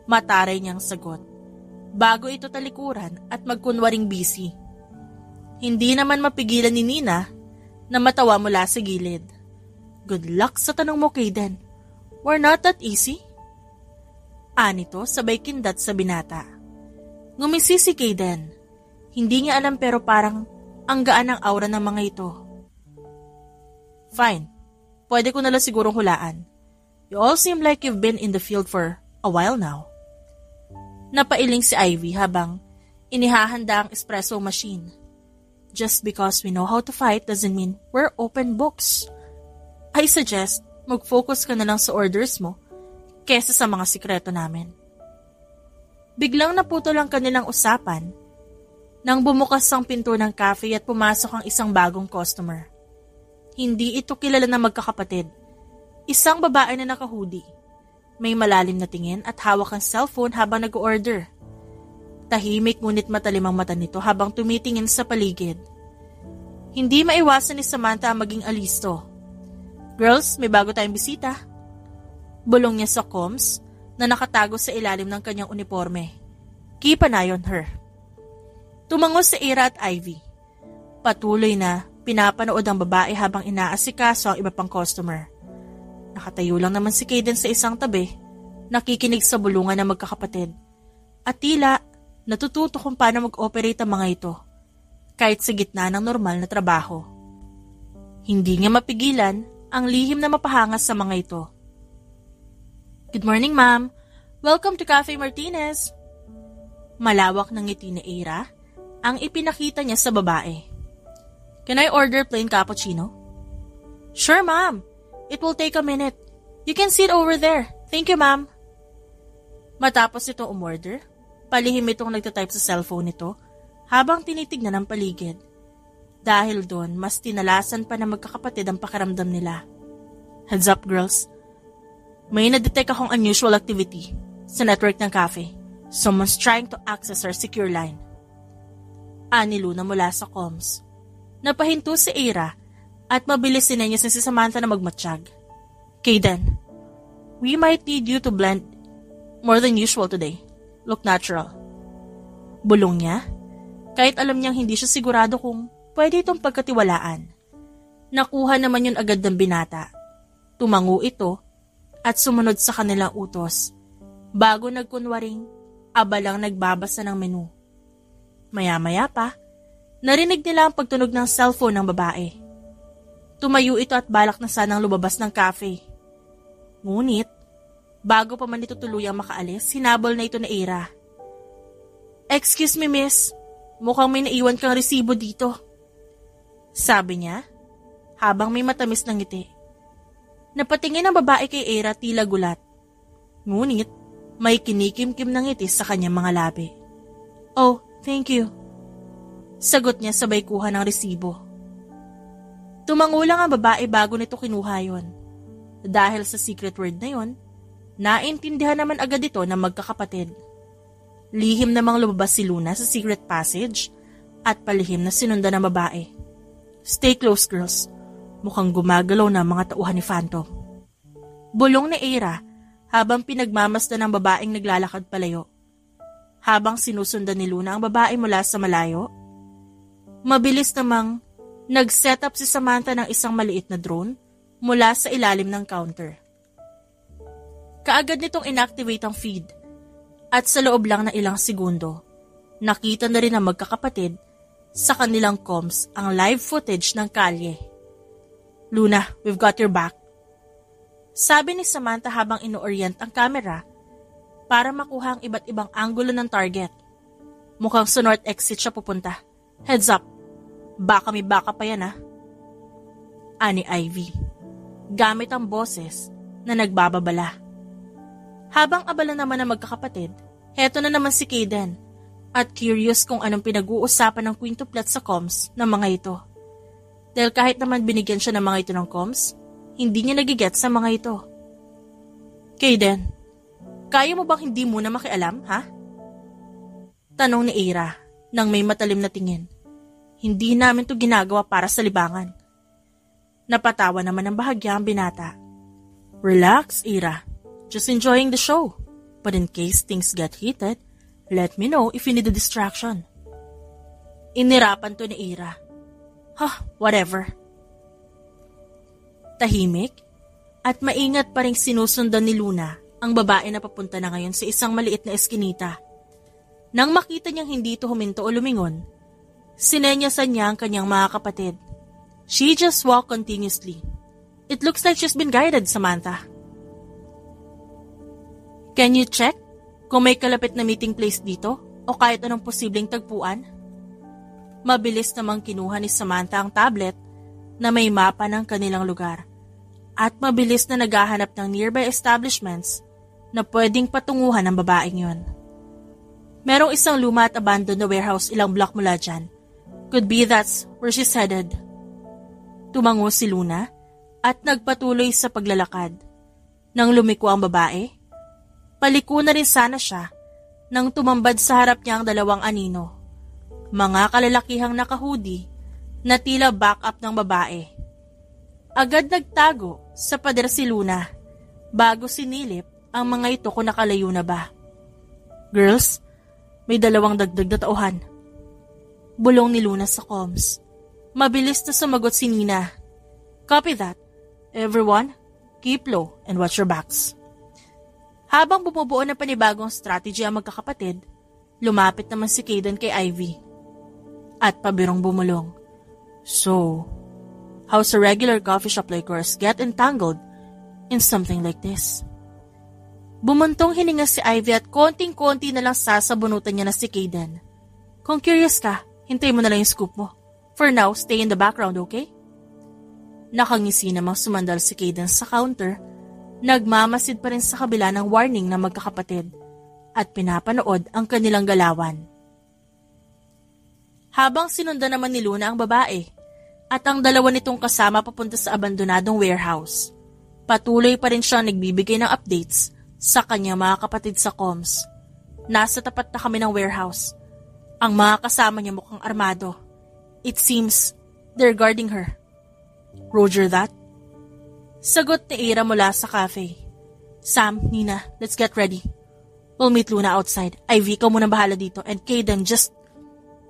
Mataray niyang sagot, bago ito talikuran at magkunwaring busy. Hindi naman mapigilan ni Nina na matawa mula sa gilid. Good luck sa tanong mo, Kaden. We're not that easy. Anito sabay kindat sa binata. Ngumisi si Kaden. Hindi niya alam pero parang ang gaan ng aura ng mga ito. Fine. Pwede ko na lang sigurong hulaan. You all seem like you've been in the field for a while now. Napailing si Ivy habang inihahanda ang espresso machine. Just because we know how to fight doesn't mean we're open books. I suggest mag-focus ka na lang sa orders mo kesa sa mga sikreto namin. Biglang naputol ang kanilang usapan nang bumukas ang pinto ng cafe at pumasok ang isang bagong customer. Hindi ito kilala na magkakapatid. Isang babae na naka-hoodie. May malalim na tingin at hawak ang cellphone habang nag-order. Tahimik ngunit matalim ang mata nito habang tumitingin sa paligid. Hindi maiwasan ni Samantha ang maging alisto. Girls, may bago tayong bisita. Bulong niya sa comms na nakatago sa ilalim ng kanyang uniforme. Keep an eye on her. Tumango si Eira at Ivy. Patuloy na pinapanood ang babae habang inaasikaso ang iba pang customer. Nakatayo lang naman si Kaden sa isang tabi, nakikinig sa bulungan ng magkakapatid. At tila natututo kung paano mag-operate ang mga ito, kahit sa gitna ng normal na trabaho. Hindi niya mapigilan ang lihim na mapahangas sa mga ito. Good morning, ma'am. Welcome to Cafe Martinez. Malawak ng ngiti ni Eira ang ipinakita niya sa babae. Can I order plain cappuccino? Sure, ma'am. It will take a minute. You can sit over there. Thank you, ma'am. Matapos ito umorder, palihim itong nagtatype sa cellphone nito habang tinitignan ang paligid. Dahil doon, mas tinalasan pa na magkakapatid ang pakiramdam nila. Heads up, girls. May na-detect akong unusual activity sa network ng cafe. Someone's trying to access our secure line. Anilo na mula sa comms. Napahinto si Eira at mabilis sinenyas na si Samantha na magmatsyag. Kaden, we might need you to blend more than usual today. Look natural. Bulong niya, kahit alam niyang hindi siya sigurado kung pwede itong pagkatiwalaan. Nakuha naman yun agad ng binata. Tumango ito at sumunod sa kanilang utos bago nagkunwaring abalang nagbabasa ng menu. Maya-maya pa, narinig nila ang pagtunog ng cellphone ng babae. Tumayo ito at balak na sanang lumabas ng cafe. Ngunit, bago pa man ito tuluyang makaalis, hinabol na ito na Eira. Excuse me, miss. Mukhang may naiwan kang resibo dito. Sabi niya, habang may matamis ng ngiti. Napatingin ang babae kay Eira tila gulat. Ngunit, may kinikim-kim ng ngiti sa kanyang mga labi. Oh, thank you. Sagot niya sabay kuha ng resibo. Tumango lang ang babae bago nito kinuha yon. Dahil sa secret word na yon, naintindihan naman agad ito ng magkakapatid. Lihim namang lumabas si Luna sa secret passage at palihim na sinundan ng babae. Stay close, girls. Mukhang gumagalaw na ang mga tauhan ni Phantom. Bulong ni Eira habang pinagmamasdan ng babaeng naglalakad palayo. Habang sinusundan ni Luna ang babae mula sa malayo, mabilis namang nag-set up si Samantha ng isang maliit na drone mula sa ilalim ng counter. Kaagad nitong inactivate ang feed at sa loob lang ng ilang segundo, nakita na rin ng magkakapatid sa kanilang comms ang live footage ng kalye. "Luna, we've got your back," sabi ni Samantha habang ino-orient ang camera para makuha ang iba't ibang anggulo ng target. "Mukhang sa north exit siya pupunta. Heads up, baka may baka pa yan ha," ani Ivy, gamit ang boses na nagbababala. Habang abala naman ang magkakapatid, heto na naman si Kayden at curious kung anong pinag-uusapan ng quintuplet sa comms ng mga ito. Dahil kahit naman binigyan siya ng mga ito ng comms, hindi niya nagigets sa mga ito. "Kayden, kaya mo bang hindi muna makialam, ha?" Tanong ni Ira nang may matalim na tingin. "Hindi namin to ginagawa para sa libangan." Napatawa naman ng bahagya ang binata. "Relax, Ira. Just enjoying the show. But in case things get heated, let me know if you need a distraction." Inirapan to ni Ira. Whatever." Tahimik at maingat pa rin sinusundan ni Luna ang babae na papunta na ngayon sa isang maliit na eskinita. Nang makita niyang hindi ito huminto o lumingon, sinenyasan niya ang kanyang mga kapatid. She just walked continuously. "It looks like she's been guided, Samantha. Can you check kung may kalapit na meeting place dito o kahit anong posibleng tagpuan?" Mabilis namang kinuha ni Samantha ang tablet na may mapa ng kanilang lugar at mabilis na naghahanap ng nearby establishments na pwedeng patunguhan ng babaeng yon. Merong isang luma at abandoned na warehouse ilang block mula dyan. Could be that's where she's headed. Tumango si Luna at nagpatuloy sa paglalakad. Nang lumiko ang babae, paliko na rin sana siya nang tumambad sa harap niya ang dalawang anino. Mga kalalakihang naka-hoodie na tila backup ng babae. Agad nagtago sa pader si Luna bago sinilip ang mga ito kung nakalayo na ba. "Girls, may dalawang dagdag na tauhan." Bulong ni Luna sa comms. Mabilis na sumagot si Nina. "Copy that. Everyone, keep low and watch your backs." Habang bumubuo ng panibagong strategy ang magkakapatid, lumapit naman si Kayden kay Ivy. At pabirong bumulong. "So, how's a regular coffee shop like yours get entangled in something like this?" Bumuntong hininga si Ivy at konting-konti na lang sasabunutan niya na si Kayden. "Kung curious ka, hintay mo na lang yung scoop mo. For now, stay in the background, okay?" Nakangisi namang sumandal si Kayden sa counter. Nagmamasid pa rin sa kabila ng warning ng magkakapatid at pinapanood ang kanilang galawan. Habang sinundan naman ni Luna ang babae at ang dalawa nitong kasama papunta sa abandonadong warehouse, patuloy pa rin siyang nagbibigay ng updates sa kanyang mga kapatid sa comms. "Nasa tapat na kami ng warehouse. Ang mga kasama niya mukhang armado. It seems they're guarding her." "Roger that." Sagot ni Ira mula sa cafe. "Sam, Nina, let's get ready. We'll meet Luna outside. Ivy, ikaw muna bahala dito. And Kayden, just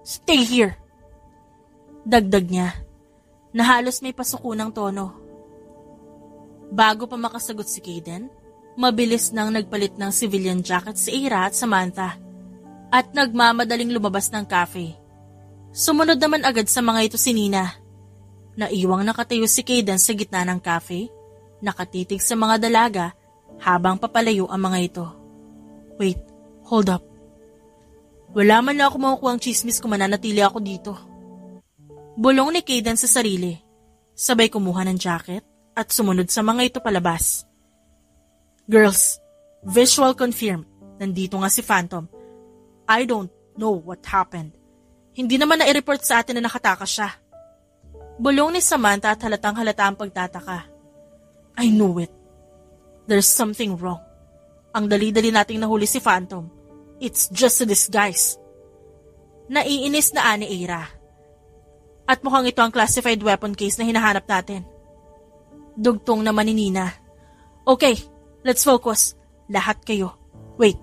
stay here." Dagdag niya, na halos may pasukunang tono. Bago pa makasagot si Kayden, mabilis nang nagpalit ng civilian jacket si Ira at Samantha at nagmamadaling lumabas ng cafe. Sumunod naman agad sa mga ito si Nina. Naiwang nakatayo si Kayden sa gitna ng cafe, nakatitig sa mga dalaga habang papalayo ang mga ito. "Wait, hold up. Wala man na ako makukuha ang chismis kung mananatili ako dito." Bulong ni Kayden sa sarili, sabay kumuha ng jacket at sumunod sa mga ito palabas. "Girls, visual confirmed. Nandito nga si Phantom. I don't know what happened. Hindi naman na-report sa atin na nakatakas siya." Bulong ni Samantha at halatang halata ang pagtataka. "I knew it. There's something wrong. Ang dali-dali nating nahuli si Phantom. It's just a disguise." Naiinis na ani Ira. "At mukhang ito ang classified weapon case na hinahanap natin." Dugtong naman ni Nina. "Okay, let's focus. Lahat kayo. Wait,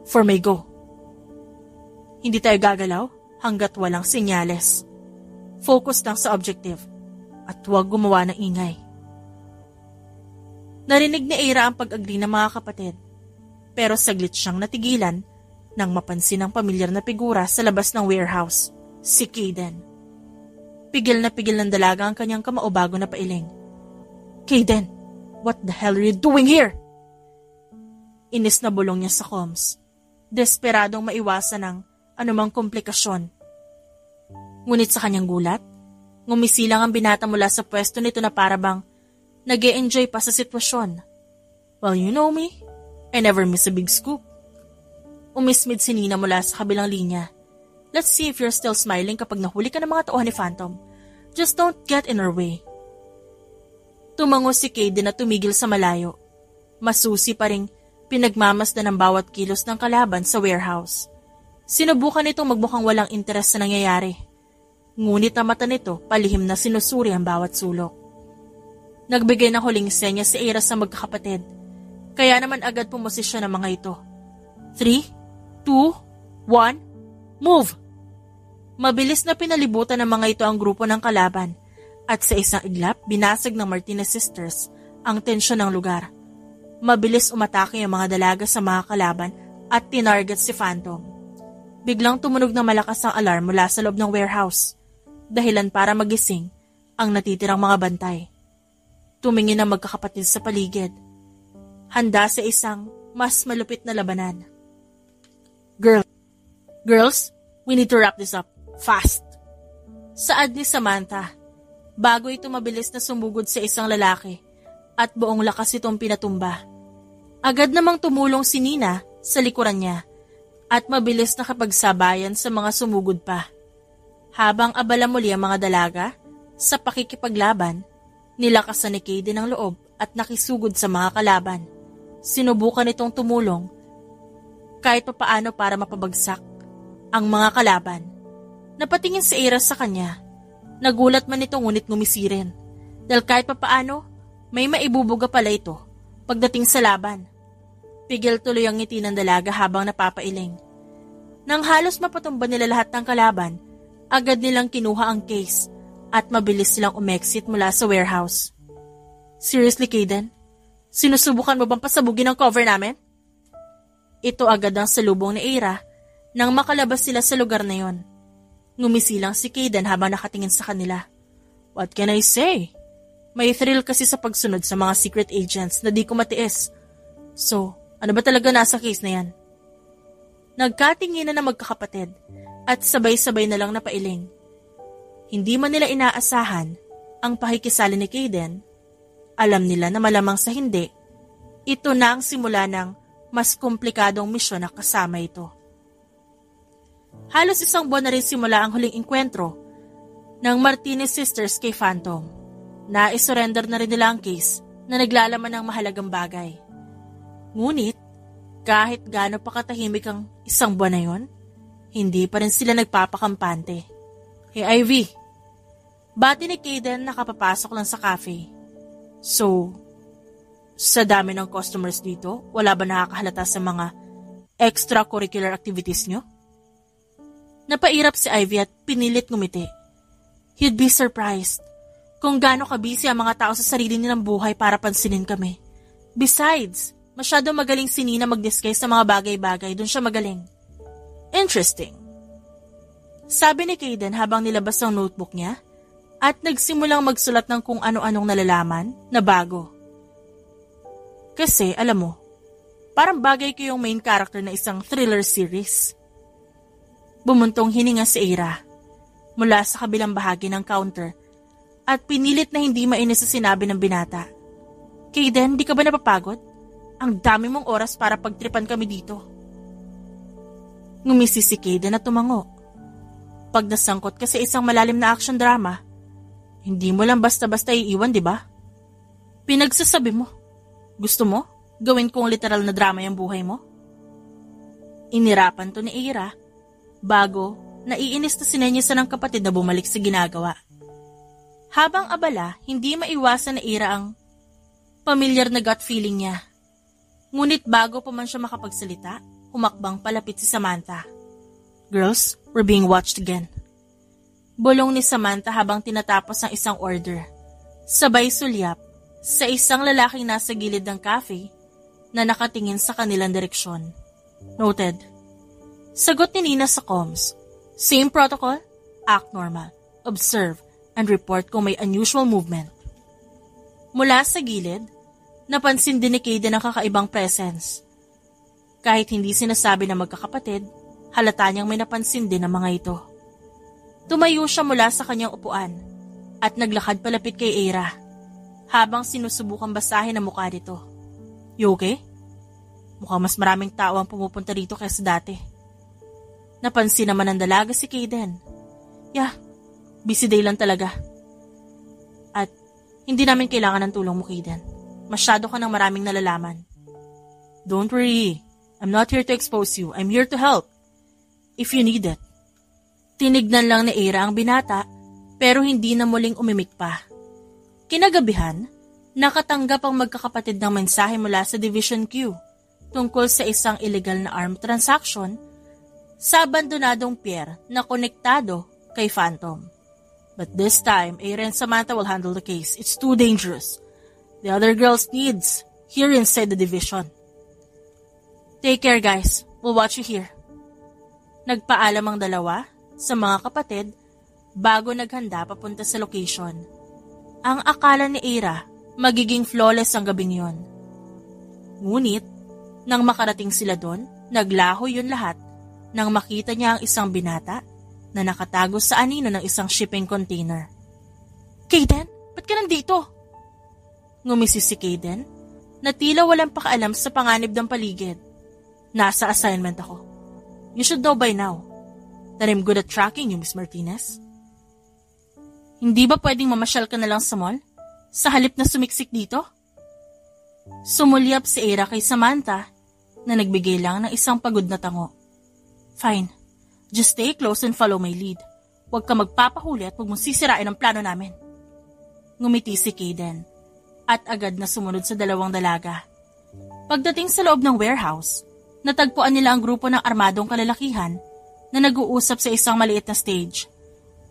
for my go." Hindi tayo gagalaw hanggat walang senyales. Focus lang sa objective at huwag gumawa ng ingay. Narinig ni Ira ang pag-agree ng mga kapatid. Pero saglit siyang natigilan nang mapansin ang pamilyar na figura sa labas ng warehouse, si Kaden. Pigil na pigil ng dalaga ang kanyang kamao bago na pailing. Kaden, what the hell are you doing here? Inis na bulong niya sa comms, desperadong maiwasan ng anumang komplikasyon. Ngunit sa kanyang gulat, ngumisilang ang binata mula sa pwesto nito na parabang nag-e-enjoy pa sa sitwasyon. Well, you know me, I never miss a big scoop. Umismid si Nina mula sa kabilang linya. Let's see if you're still smiling kapag nahuli ka ng mga tauhan ni Phantom. Just don't get in her way. Tumango si Kaden na tumigil sa malayo. Masusi pa ring pinagmamasdan ng bawat kilos ng kalaban sa warehouse. Sinubukan nitong magmukhang walang interes sa nangyayari. Ngunit ang mata nito palihim na sinusuri ang bawat sulok. Nagbigay ng huling senya si Ira sa magkakapatid. Kaya naman agad pumosisyon ang mga ito. 3, 2, 1, move! Mabilis na pinalibutan ng mga ito ang grupo ng kalaban at sa isang iglap binasag ng Martinez sisters ang tensyon ng lugar. Mabilis umatake ang mga dalaga sa mga kalaban at tinarget si Phantom. Biglang tumunog ng malakas ang alarm mula sa loob ng warehouse, dahilan para magising ang natitirang mga bantay. Tumingin ang magkakapatid sa paligid, handa sa isang mas malupit na labanan. Girls, we need to wrap this up. Fast! Saad ni Samantha, bago ito mabilis na sumugod sa isang lalaki at buong lakas itong pinatumba. Agad namang tumulong si Nina sa likuran niya at mabilis na kapagsabayan sa mga sumugod pa. Habang abala muli ang mga dalaga sa pakikipaglaban, nilakasan ni Kaden ang loob at nakisugod sa mga kalaban. Sinubukan itong tumulong kahit papaano para mapabagsak ang mga kalaban. Napatingin si Ira sa kanya. Nagulat man ito ngunit ngumisi rin. Dahil kahit papaano, may maibubuga pala ito pagdating sa laban. Pigil tuloy ang ngiti ng dalaga habang napapailing. Nang halos mapatumba nila lahat ng kalaban, agad nilang kinuha ang case at mabilis silang umexit mula sa warehouse. Seriously, Kaden? Sinusubukan mo bang pasabugin ang cover namin? Ito agad ang salubong ni Ira nang makalabas sila sa lugar na yon. Ngumisi lang si Kaden habang nakatingin sa kanila. What can I say? May thrill kasi sa pagsunod sa mga secret agents na di ko matiis. So, ano ba talaga nasa case na yan? Nagkatinginan na magkakapatid at sabay-sabay na lang napailing. Hindi man nila inaasahan ang pakikisali ni Kaden. Alam nila na malamang sa hindi, ito na ang simula ng mas komplikadong misyon na kasama ito. Halos isang buwan na rin simula ang huling enkwentro ng Martinez sisters kay Phantom. Na-surrender na rin nila ang case na naglalaman ng mahalagang bagay. Ngunit, kahit gaano pa katahimik ang isang buwan na yon, hindi pa rin sila nagpapakampante. Hey Ivy, bati ni Kaden nakapapasok lang sa cafe. So, sa dami ng customers dito, wala ba nakakahalata sa mga extracurricular activities nyo? Napairap si Ivy at pinilit ngumiti. You'd be surprised kung gaano kabisi ang mga tao sa sarili nilang buhay para pansinin kami. Besides, masyado magaling si Nina mag-disguise sa mga bagay-bagay, dun siya magaling. Interesting. Sabi ni Kaden habang nilabas ang notebook niya at nagsimulang magsulat ng kung ano-anong nalalaman na bago. Kasi, alam mo, parang bagay ko yung main character na isang thriller series. Bumuntong hininga si Ira mula sa kabilang bahagi ng counter at pinilit na hindi mainis sa sinabi ng binata. Kaden, di ka ba napapagod? Ang dami mong oras para pagtripan kami dito. Ngumisi si Kaden at tumango. Pag nasangkot ka sa isang malalim na action drama, hindi mo lang basta-basta iiwan, di ba? Pinagsasabi mo. Gusto mo? Gawin kong literal na drama yung buhay mo? Inirapan to ni Ira bago naiinis na sinenyasan ng kapatid na bumalik sa ginagawa. Habang abala, hindi maiwasan na Ira ang pamilyar na gut feeling niya. Ngunit bago pa man siya makapagsalita, humakbang palapit si Samantha. Girls, we're being watched again. Bulong ni Samantha habang tinatapos ang isang order. Sabay sulyap sa isang lalaking nasa gilid ng cafe na nakatingin sa kanilang direksyon. Noted. Sagot ni Nina sa comms. Same protocol, act normal, observe, and report kung may unusual movement. Mula sa gilid, napansin din ni Kaden ang kakaibang presence. Kahit hindi sinasabi na magkakapatid, halata niyang may napansin din ang mga ito. Tumayo siya mula sa kanyang upuan at naglakad palapit kay Eira habang sinusubukang basahin ang mukha nito. You okay? Mukhang mas maraming tao ang pumupunta rito kaysa dati. Napansin naman ng dalaga si Kaden. Yeah, busy day lang talaga. At hindi namin kailangan ng tulong mo, Kaden. Masyado ka ng maraming nalalaman. Don't worry. I'm not here to expose you. I'm here to help. If you need it. Tinignan lang ni Eira ang binata pero hindi na muling umimik pa. Kinagabihan, nakatanggap ang magkakapatid ng mensahe mula sa Division Q tungkol sa isang illegal na arm transaction sa abandonadong pier na konektado kay Phantom. But this time, Eira and Samantha will handle the case. It's too dangerous. The other girls' needs here inside the division. Take care, guys. We'll watch you here. Nagpaalam ang dalawa sa mga kapatid bago naghanda papunta sa location. Ang akala ni Eira magiging flawless ang gabing yon. Ngunit, nang makarating sila doon, naglaho yun lahat nang makita niya ang isang binata na nakatago sa anino ng isang shipping container. Kaden, ba't ka nandito? Ngumisi si Kaden na tila walang pakaalam sa panganib ng paligid. Nasa assignment ako. You should know by now that I'm good at tracking you, Miss Martinez. Hindi ba pwedeng mamasyal ka na lang sa mall? Sa halip na sumiksik dito? Sumulyap si Eira kay Samantha na nagbigay lang ng isang pagod na tango. Fine. Just stay close and follow my lead. Huwag ka magpapahuli at huwag mong sisirain ang plano namin. Ngumiti si Kaden at agad na sumunod sa dalawang dalaga. Pagdating sa loob ng warehouse, natagpuan nila ang grupo ng armadong kalalakihan na nag-uusap sa isang maliit na stage.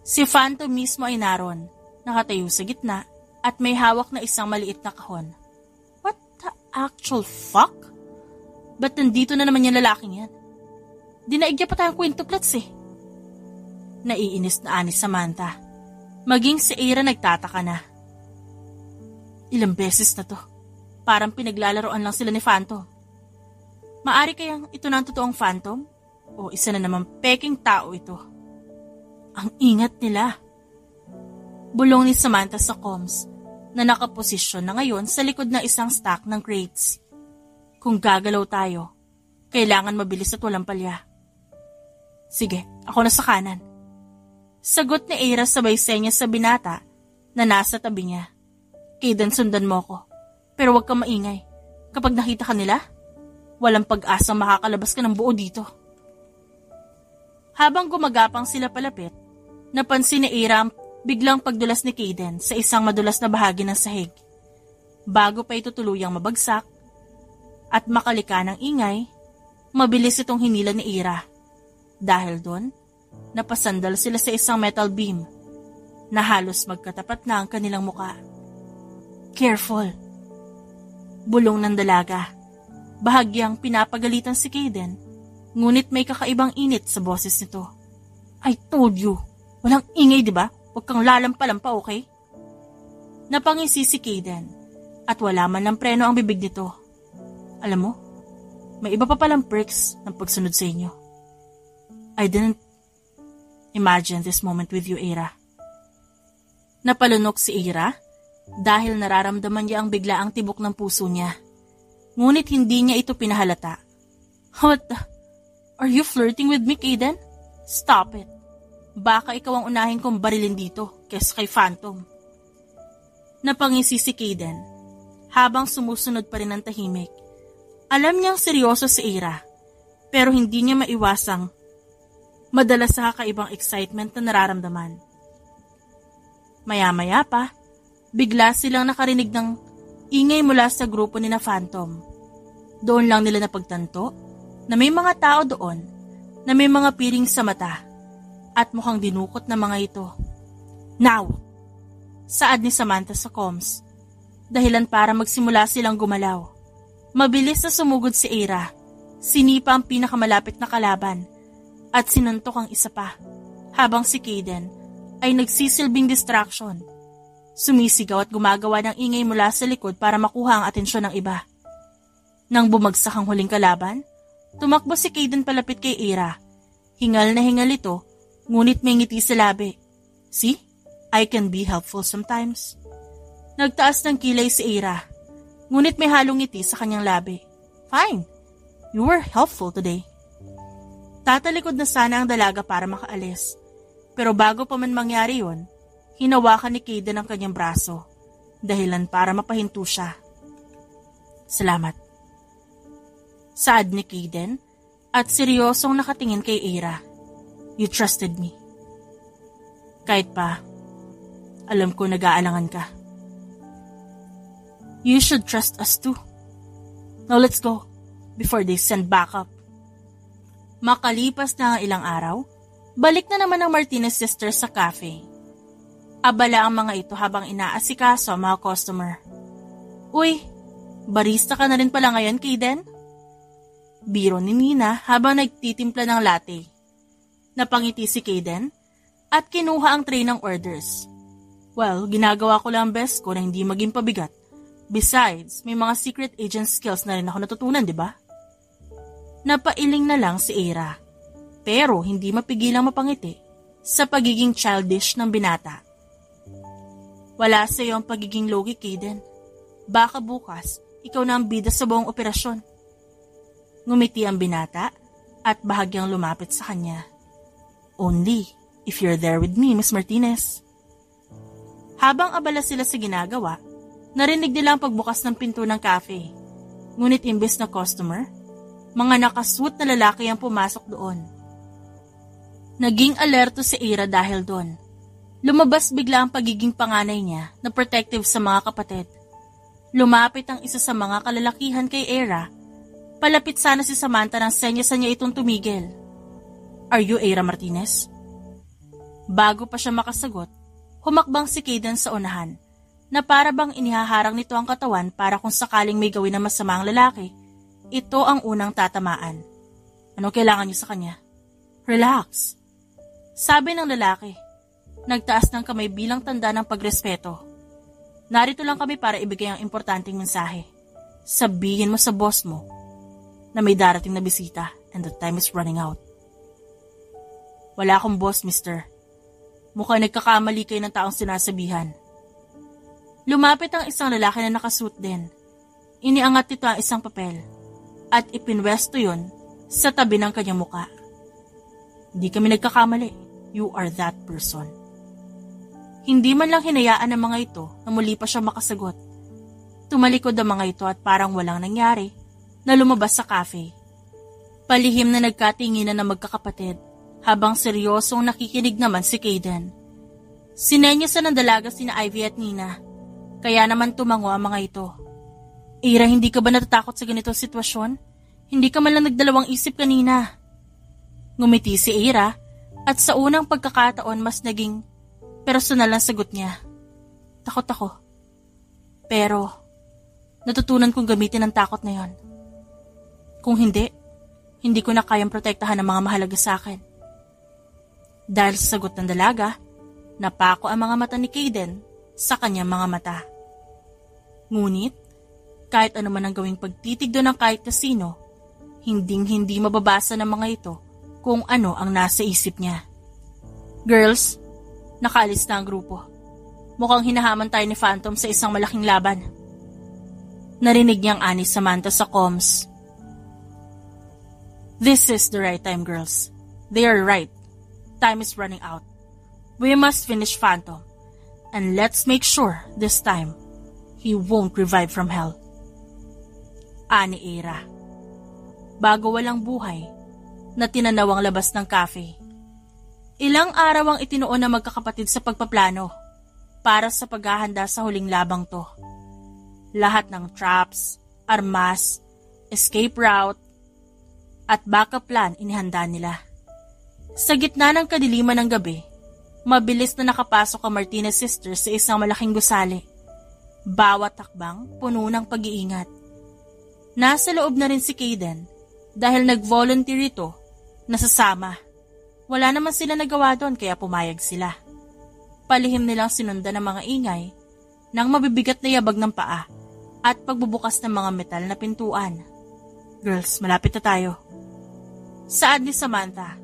Si Phantom mismo ay naroon, nakatayo sa gitna at may hawak na isang maliit na kahon. What the actual fuck? Ba't nandito na naman yung lalaking yan? Dinaigya pa tayong kwintuklats eh. Naiinis na ani Samantha. Maging si Eira nagtataka na. Ilang beses na to. Parang pinaglalaroan lang sila ni Phantom. Maari kayang ito na ang totoong Phantom? O isa na naman peking tao ito? Ang ingat nila. Bulong ni Samantha sa comms na nakaposisyon na ngayon sa likod ng isang stack ng crates. Kung gagalaw tayo, kailangan mabilis at walang palya. Sige, ako na sa kanan. Sagot ni Eira sabay senya sa binata na nasa tabi niya. Kaden, sundan mo ko. Pero huwag kang maingay. Kapag nakita ka nila, walang pag-asang makakalabas ka ng buo dito. Habang gumagapang sila palapit, napansin ni Eira ang biglang pagdulas ni Kaden sa isang madulas na bahagi ng sahig. Bago pa ito tuluyang mabagsak at makalika ng ingay, mabilis itong hinila ni Eira. Dahil doon, napasandal sila sa isang metal beam na halos magkatapat na ang kanilang muka. Careful! Bulong ng dalaga. Bahagyang pinapagalitan si Kaden, ngunit may kakaibang init sa boses nito. I told you, walang ingay diba? Huwag kang lalampa-lampa, okay? Napangisi si Kaden at wala man ng preno ang bibig nito. Alam mo, may iba pa palang perks ng pagsunod sa inyo. I didn't imagine this moment with you, Eira. Napalunok si Eira dahil nararamdaman niya ang biglaang tibok ng puso niya. Ngunit hindi niya ito pinahalata. What the? Are you flirting with me, Kaden? Stop it. Baka ikaw ang unahin kong barilin dito kaysa kay Phantom. Napangisi si Kaden habang sumusunod pa rin ang tahimik. Alam niyang seryoso si Eira pero hindi niya maiwasang madala sa kakaibang excitement na nararamdaman. Maya-maya pa, bigla silang nakarinig ng ingay mula sa grupo ni na Phantom. Doon lang nila napagtanto na may mga tao doon na may mga piring sa mata at mukhang dinukot na mga ito. Now! Saad ni Samantha sa comms. dahilan para magsimula silang gumalaw. Mabilis na sumugod si Eira, sinipa ang pinakamalapit na kalaban at sinuntok ang isa pa, habang si Kaden ay nagsisilbing distraction. Sumisigaw at gumagawa ng ingay mula sa likod para makuha ang atensyon ng iba. Nang bumagsak ang huling kalaban, tumakbo si Kaden palapit kay Eira. Hingal na hingal ito, ngunit may ngiti sa labi. See, I can be helpful sometimes. Nagtaas ng kilay si Eira, ngunit may halong ngiti sa kanyang labi. Fine, you were helpful today. Tatalikod na sana ang dalaga para makaalis. Pero bago pa man mangyari yun, hinawakan ni Kaden ang kanyang braso, dahilan para mapahinto siya. Salamat. Saad ni Kaden at seryosong nakatingin kay Eira. You trusted me. Kahit pa, alam ko nag-aalangan ka. You should trust us too. Now let's go, before they send backup. Makalipas na ang ilang araw, balik na naman ang Martinez sisters sa cafe. Abala ang mga ito habang inaasikaso ang mga customer. Uy, barista ka na rin pala ngayon, Kaden? Biro ni Nina habang nagtitimpla ng latte. Napangiti si Kaden at kinuha ang tray ng orders. Well, ginagawa ko lang ang best ko na hindi maging pabigat. Besides, may mga secret agent skills na rin ako natutunan, di ba? Napailing na lang si Eira, pero hindi mapigilang mapangiti sa pagiging childish ng binata. Wala sa iyo ang pagiging logi, Kaden. Baka bukas, ikaw na ang bida sa buong operasyon. Ngumiti ang binata at bahagyang lumapit sa kanya. Only if you're there with me, Miss Martinez. Habang abala sila sa ginagawa, narinig nila ang pagbukas ng pinto ng cafe. Ngunit imbes na customer, mga nakasuot na lalaki ang pumasok doon. Naging alerto si Eira dahil doon. Lumabas bigla ang pagiging panganay niya na protective sa mga kapatid. Lumapit ang isa sa mga kalalakihan kay Eira. Palapit sana si Samantha nang senyas niya itong tumigil. Are you Eira Martinez? Bago pa siya makasagot, humakbang si Kaden sa unahan na para bang inihaharang nito ang katawan para kung sakaling may gawin na masama ang lalaki, ito ang unang tatamaan. Ano kailangan niyo sa kanya? Relax. Sabi ng lalaki. Nagtaas ng kamay bilang tanda ng pagrespeto. Narito lang kami para ibigay ang importanteng mensahe. Sabihin mo sa boss mo na may darating na bisita and the time is running out. Wala akong boss, mister. Mukhang nagkakamali kayo ng taong sinasabihan. Lumapit ang isang lalaki na nakasuit din. Iniangat nito ang isang papel at ipinwesto yun sa tabi ng kanyang muka. Di kami nagkakamali. You are that person. Hindi man lang hinayaan ng mga ito na muli pa siya makasagot. Tumalikod ang mga ito at parang walang nangyari na lumabas sa cafe. Palihim na nagkatinginan ng magkakapatid habang seryosong nakikinig naman si Kaden. Sinenyasan ng dalaga sina Ivy at Nina, kaya naman tumango ang mga ito. Eira, hindi ka ba natatakot sa ganitong sitwasyon? Hindi ka man lang nagdalawang isip kanina. Ngumiti si Eira at sa unang pagkakataon mas naging personal ang sagot niya. Takot ako. Pero natutunan kong gamitin ang takot na yon. Kung hindi ko na kayang protektahan ang mga mahalaga sa akin. Dahil sa sagot ng dalaga, napako ang mga mata ni Kaden sa kanyang mga mata. Ngunit, kahit ano man ang gawing pagtitig doon ng kahit kasino, hinding-hindi mababasa ng mga ito kung ano ang nasa isip niya. Girls, nakaalis na ang grupo. Mukhang hinahaman tayo ni Phantom sa isang malaking laban. Narinig niyang ani Samantha sa comms. This is the right time, girls. They are right. Time is running out. We must finish Phantom. And let's make sure this time he won't revive from hell. Ani Eira. Bago walang buhay, na tinanaw ang labas ng cafe. Ilang araw ang itinuon ng magkakapatid sa pagpaplano para sa paghahanda sa huling labang to. Lahat ng traps, armas, escape route, at backup plan inihanda nila. Sa gitna ng kadiliman ng gabi, mabilis na nakapasok ang Martinez sisters sa isang malaking gusali. Bawat takbang puno ng pag-iingat. Nasa loob na rin si Kayden dahil nag-volunteer ito na sasama. Wala naman sila nagawa doon kaya pumayag sila. Palihim nilang sinundan ng mga ingay ng mabibigat na yabag ng paa at pagbubukas ng mga metal na pintuan. Girls, malapit na tayo. Saad ni Samantha.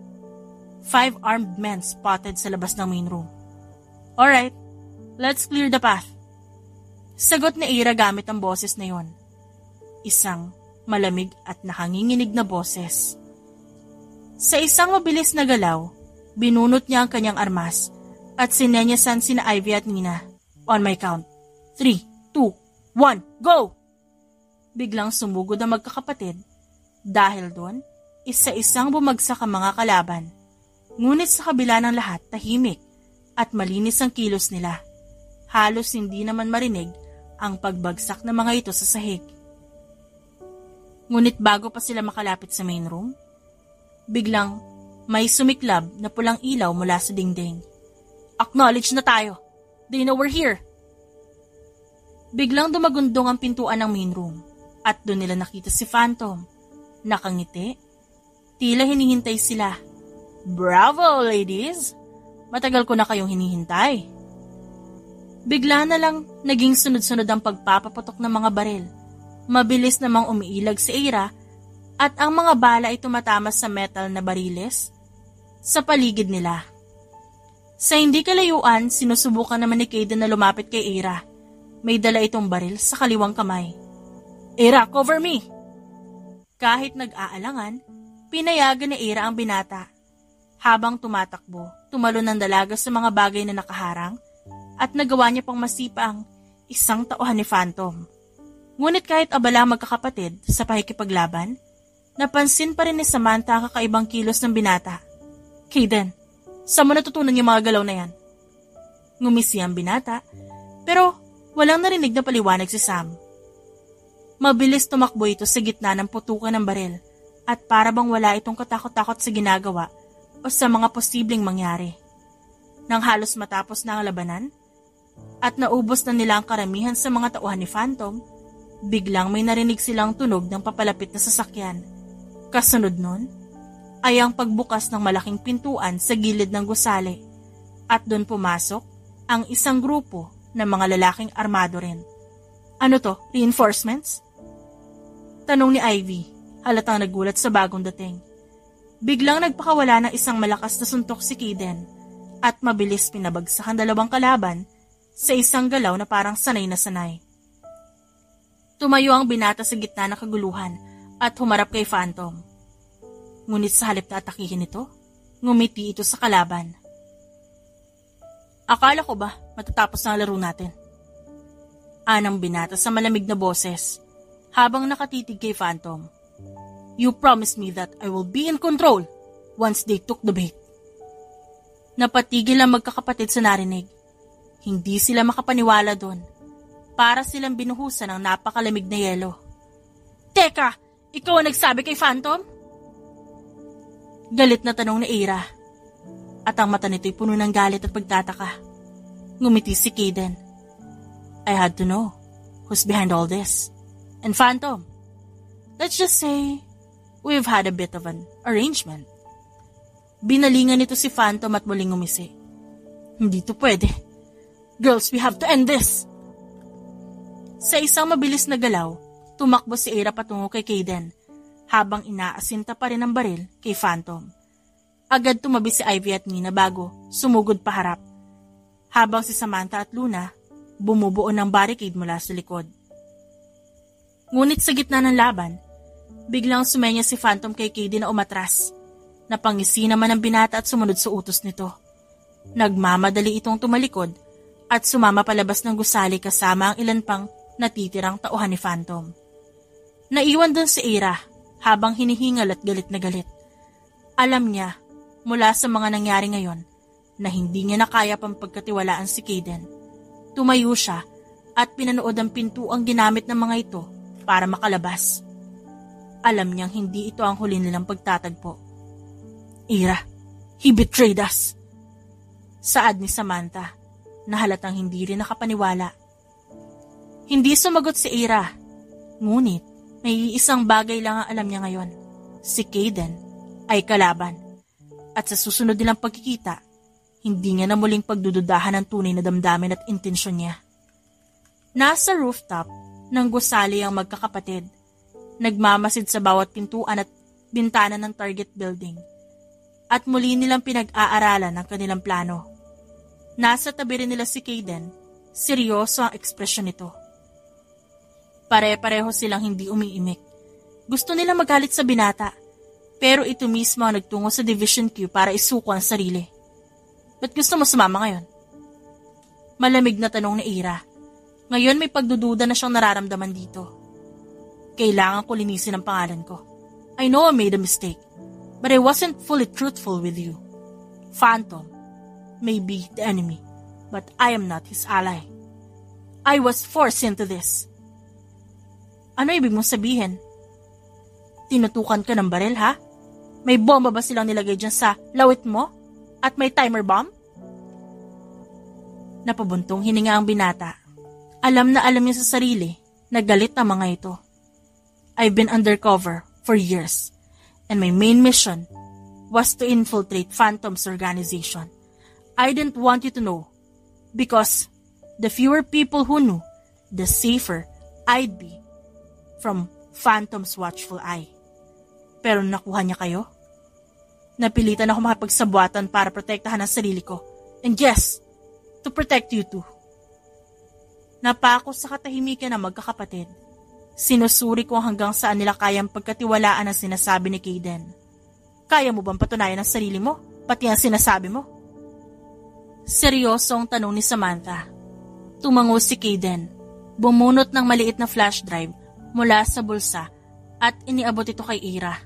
5 armed men spotted sa labas ng main room. Alright, let's clear the path. Sagot ni Ira gamit ang boses na yon. Isang malamig at nakanginginig na boses. Sa isang mabilis na galaw, binunot niya ang kanyang armas at sinenyasan sina Ivy at Nina. On my count. 3, 2, 1, go! Biglang sumugod ang magkakapatid. Dahil doon, isa-isang bumagsak ang mga kalaban. Ngunit sa kabila ng lahat, tahimik at malinis ang kilos nila. Halos hindi naman marinig ang pagbagsak ng mga ito sa sahig. Ngunit bago pa sila makalapit sa main room, biglang may sumiklab na pulang ilaw mula sa dingding. Acknowledge na tayo. They know we're here. Biglang dumagundong ang pintuan ng main room at doon nila nakita si Phantom. Nakangiti. Tila hinihintay sila. Bravo, ladies! Matagal ko na kayong hinihintay. Bigla na lang naging sunod-sunod ang pagpapaputok ng mga baril. Mabilis namang umiilag si Ira at ang mga bala ay tumatama sa metal na bariles sa paligid nila. Sa hindi kalayuan, sinusubukan naman ni Kayden na lumapit kay Ira. May dala itong baril sa kaliwang kamay. Ira, cover me! Kahit nag-aalangan, pinayagan ni Ira ang binata. Habang tumatakbo, tumalo ng dalaga sa mga bagay na nakaharang at nagawa niya pang masipa ang isang tauhan ni Phantom. Ngunit kahit abala magkakapatid sa pakikipaglaban, napansin pa rin ni Samantha ang kakaibang kilos ng binata. Kayden, saan mo natutunan yung mga galaw na yan? Ngumisi ang binata, pero walang narinig na paliwanag si Sam. Mabilis tumakbo ito sa gitna ng putukan ng baril at para bang wala itong katakot-takot sa ginagawa o sa mga posibleng mangyari. Nang halos matapos na ang labanan at naubos na nila ang karamihan sa mga tauhan ni Phantom, biglang may narinig silang tunog ng papalapit na sasakyan. Kasunod nun ay ang pagbukas ng malaking pintuan sa gilid ng gusali at doon pumasok ang isang grupo ng mga lalaking armado rin. Ano to? Reinforcements? Tanong ni Ivy, halatang nagulat sa bagong dating. Biglang nagpakawala ng isang malakas na suntok si Kayden at mabilis pinabagsak ang dalawang kalaban sa isang galaw na parang sanay na sanay. Tumayo ang binata sa gitna ng kaguluhan at humarap kay Phantom. Ngunit sa halip na atakihin ito, ngumiti ito sa kalaban. Akala ko ba matatapos na ang laro natin? Anang binata sa malamig na boses habang nakatitig kay Phantom. You promised me that I will be in control once they took the bait. Napatigil ang magkakapatid sa narinig. Hindi sila makapaniwala doon. Para silang binuhusan ng napakalamig na yelo. Teka, ikaw ang nagsabi kay Phantom? Galit na tanong ni Ira. At ang mata nito'y puno ng galit at pagtataka. Ngumiti si Kayden. I had to know who's behind all this. And Phantom, let's just say we've had a bit of an arrangement. Binalingan nito si Phantom at muling ngumisi. Hindi to pwede. Girls, we have to end this. Sa isang mabilis na galaw, tumakbo si Ira patungo kay Kayden habang inaasinta pa rin ang baril kay Phantom. Agad tumabi si Ivy at Nina bago sumugod paharap. Habang si Samantha at Luna bumubuo ng barricade mula sa likod. Ngunit sa gitna ng laban, biglang sumenya si Phantom kay Kayden na umatras. Napangisi naman ang binata at sumunod sa utos nito. Nagmamadali itong tumalikod at sumama palabas ng gusali kasama ang ilan pang natitirang tauhan ni Phantom. Naiwan doon si Ira habang hinihingal at galit na galit. Alam niya mula sa mga nangyari ngayon na hindi niya na kaya pang pagkatiwalaan si Kayden. Tumayo siya at pinanood ang pintuang ginamit ng mga ito para makalabas. Alam niyang hindi ito ang huli nilang pagtatagpo. Ira, he betrayed us. Saad ni Samantha na halatang hindi rin nakapaniwala. Hindi sumagot si Ira. Ngunit, may isang bagay lang ang alam niya ngayon. Si Kayden ay kalaban. At sa susunod nilang pagkikita, hindi niya na muling pagdududahan ang tunay na damdamin at intensyon niya. Nasa rooftop, nang gusali ang magkakapatid. Nagmamasid sa bawat pintuan at bintana ng target building. At muli nilang pinag-aaralan ang kanilang plano. Nasa tabi rin nila si Kayden, seryoso ang ekspresyon nito. Pare-pareho silang hindi umiimik. Gusto nilang magalit sa binata, pero ito mismo ang nagtungo sa Division Q para isuko ang sarili. Ba't gusto mo sumama ngayon? Malamig na tanong ni Ira. Ngayon may pagdududa na siyang nararamdaman dito. Kailangan ko linisin ang pangalan ko. I know I made a mistake, but I wasn't fully truthful with you. Phantom may be the enemy, but I am not his ally. I was forced into this. Ano ibig mong sabihin? Tinutukan ka ng baril, ha? May bomba ba silang nilagay dyan sa lawit mo? At may timer bomb? Napabuntong hininga ang binata. Alam na alam niya sa sarili na galit ang mga ito. I've been undercover for years, and my main mission was to infiltrate Phantom's organization. I didn't want you to know, because the fewer people who knew, the safer I'd be from Phantom's watchful eye. Pero nakuha niya kayo? Napilitan ako makipagsabuatan para protektahan ang sarili ko. And yes, to protect you too. Napako sa katahimikan ng magkakapatid. Sinusuri ko hanggang saan nila kayang pagkatiwalaan ang sinasabi ni Kayden. Kaya mo bang patunayan ang sarili mo? Pati ang sinasabi mo? Seryosong tanong ni Samantha. Tumango si Kayden. Bumunot ng maliit na flash drive mula sa bulsa at iniabot ito kay Ira.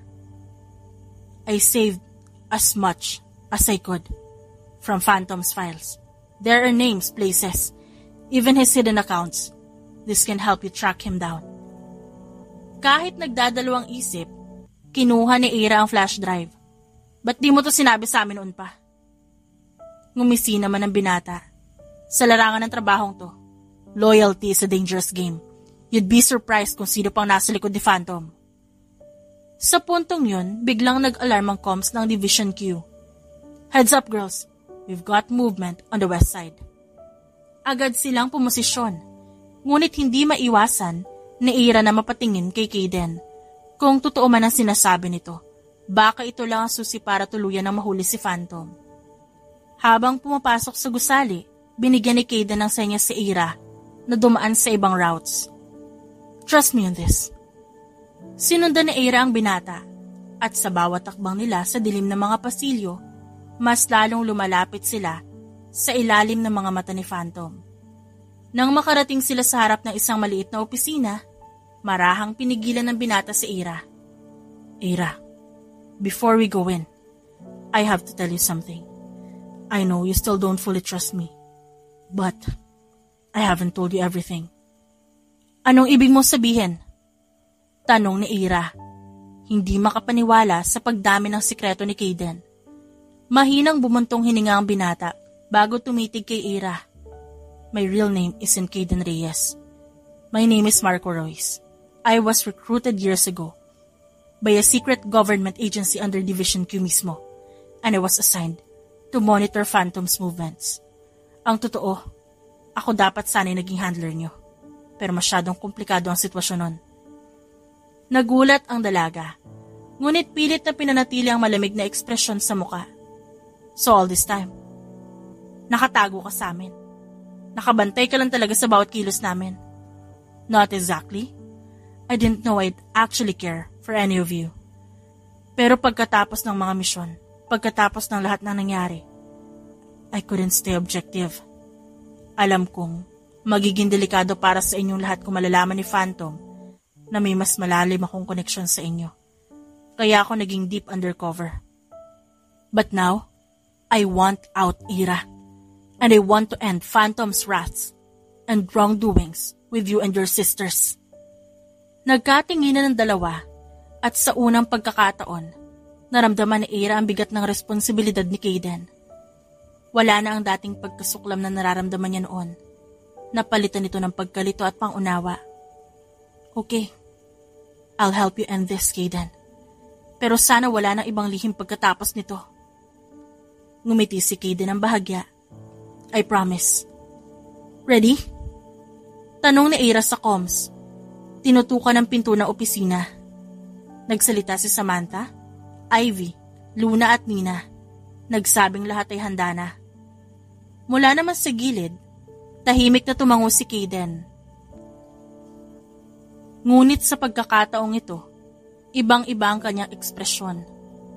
I saved as much as I could from Phantom's files. There are names, places, even his hidden accounts. This can help you track him down. Kahit nagdadalawang isip, kinuha ni Ira ang flash drive. Ba't di mo to sinabi sa amin noon pa? Ngumisi naman ang binata. Sa larangan ng trabahong to, loyalty is a dangerous game. You'd be surprised kung sino pang nasa likod ni Phantom. Sa puntong yun, biglang nag-alarm ang comms ng Division Q. Heads up girls, we've got movement on the west side. Agad silang pumosisyon, ngunit hindi maiwasan ni Ira na mapatingin kay Kayden. Kung totoo man ang sinasabi nito, baka ito lang ang susi para tuluyan ng mahuli si Phantom. Habang pumapasok sa gusali, binigyan ni Kayden ng senyas si Ira na dumaan sa ibang routes. Trust me on this. Sinundan ni Ira ang binata at sa bawat takbang nila sa dilim ng mga pasilyo, mas lalong lumalapit sila sa ilalim ng mga mata ni Phantom. Nang makarating sila sa harap ng isang maliit na opisina, marahang pinigilan ng binata si Ira. Ira, before we go in, I have to tell you something. I know you still don't fully trust me, but I haven't told you everything. Anong ibig mong sabihin? Tanong ni Ira, hindi makapaniwala sa pagdami ng sikreto ni Kayden. Mahinang bumuntong hininga ang binata bago tumitig kay Ira. My real name isn't Kayden Reyes. My name is Marco Royce. I was recruited years ago by a secret government agency under Division Q mismo, and I was assigned to monitor Phantom's movements. Ang totoo, ako dapat sana'y naging handler niyo, pero masyadong komplikado ang sitwasyon nun. Nagulat ang dalaga, ngunit pilit na pinanatili ang malamig na ekspresyon sa muka. So all this time, nakatago ka sa amin. Nakabantay ka lang talaga sa bawat kilos namin. Not exactly. I didn't know I'd actually care for any of you. Pero pagkatapos ng mga misyon, pagkatapos ng lahat ng nangyari, I couldn't stay objective. Alam kong magiging delikado para sa inyong lahat kung malalaman ni Phantom na may mas malalim akong koneksyon sa inyo. Kaya ako naging deep undercover. But now, I want out, Ira. And I want to end Phantom's wrath and wrongdoings with you and your sisters. Nagkatinginan ng dalawa at sa unang pagkakataon, naramdaman ni Ira ang bigat ng responsibilidad ni Kayden. Wala na ang dating pagkasuklam na nararamdaman niya noon. Napalitan ito ng pagkalito at pangunawa. Okay, I'll help you end this, Kayden. Pero sana wala nang ibang lihim pagkatapos nito. Ngumiti si Kayden ng bahagya. I promise. Ready? Tanong ni Ira sa comms. Tinutukan ng pinto ng opisina. Nagsalita si Samantha, Ivy, Luna at Nina. Nagsabing lahat ay handa na. Mula naman sa gilid, tahimik na tumango si Kayden. Ngunit sa pagkakataong ito, ibang-iba ang kanyang ekspresyon.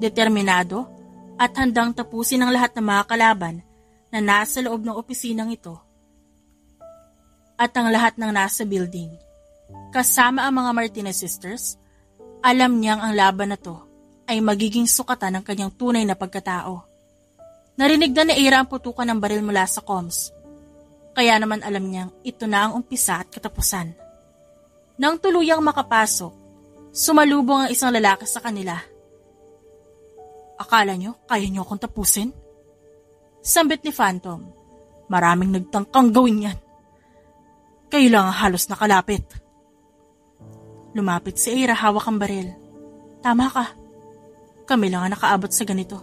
Determinado at handang tapusin ang lahat ng mga kalaban na nasa loob ng opisinang ito at ang lahat ng nasa building. Kasama ang mga Martinez sisters, alam niyang ang laban na to ay magiging sukatan ng kanyang tunay na pagkatao. Narinig na ni Ira ang putukan ng baril mula sa comms. Kaya naman alam niyang ito na ang umpisa at katapusan. Nang tuluyang makapasok, sumalubong ang isang lalaki sa kanila. Akala niyo, kaya niyo akong tapusin? Sambit ni Phantom. Maraming nagtangkang gawin yan. Kayo lang ang halos nakalapit. Lumapit si Ira, hawak ang baril. Tama ka. Kami lang ang nakaabot sa ganito.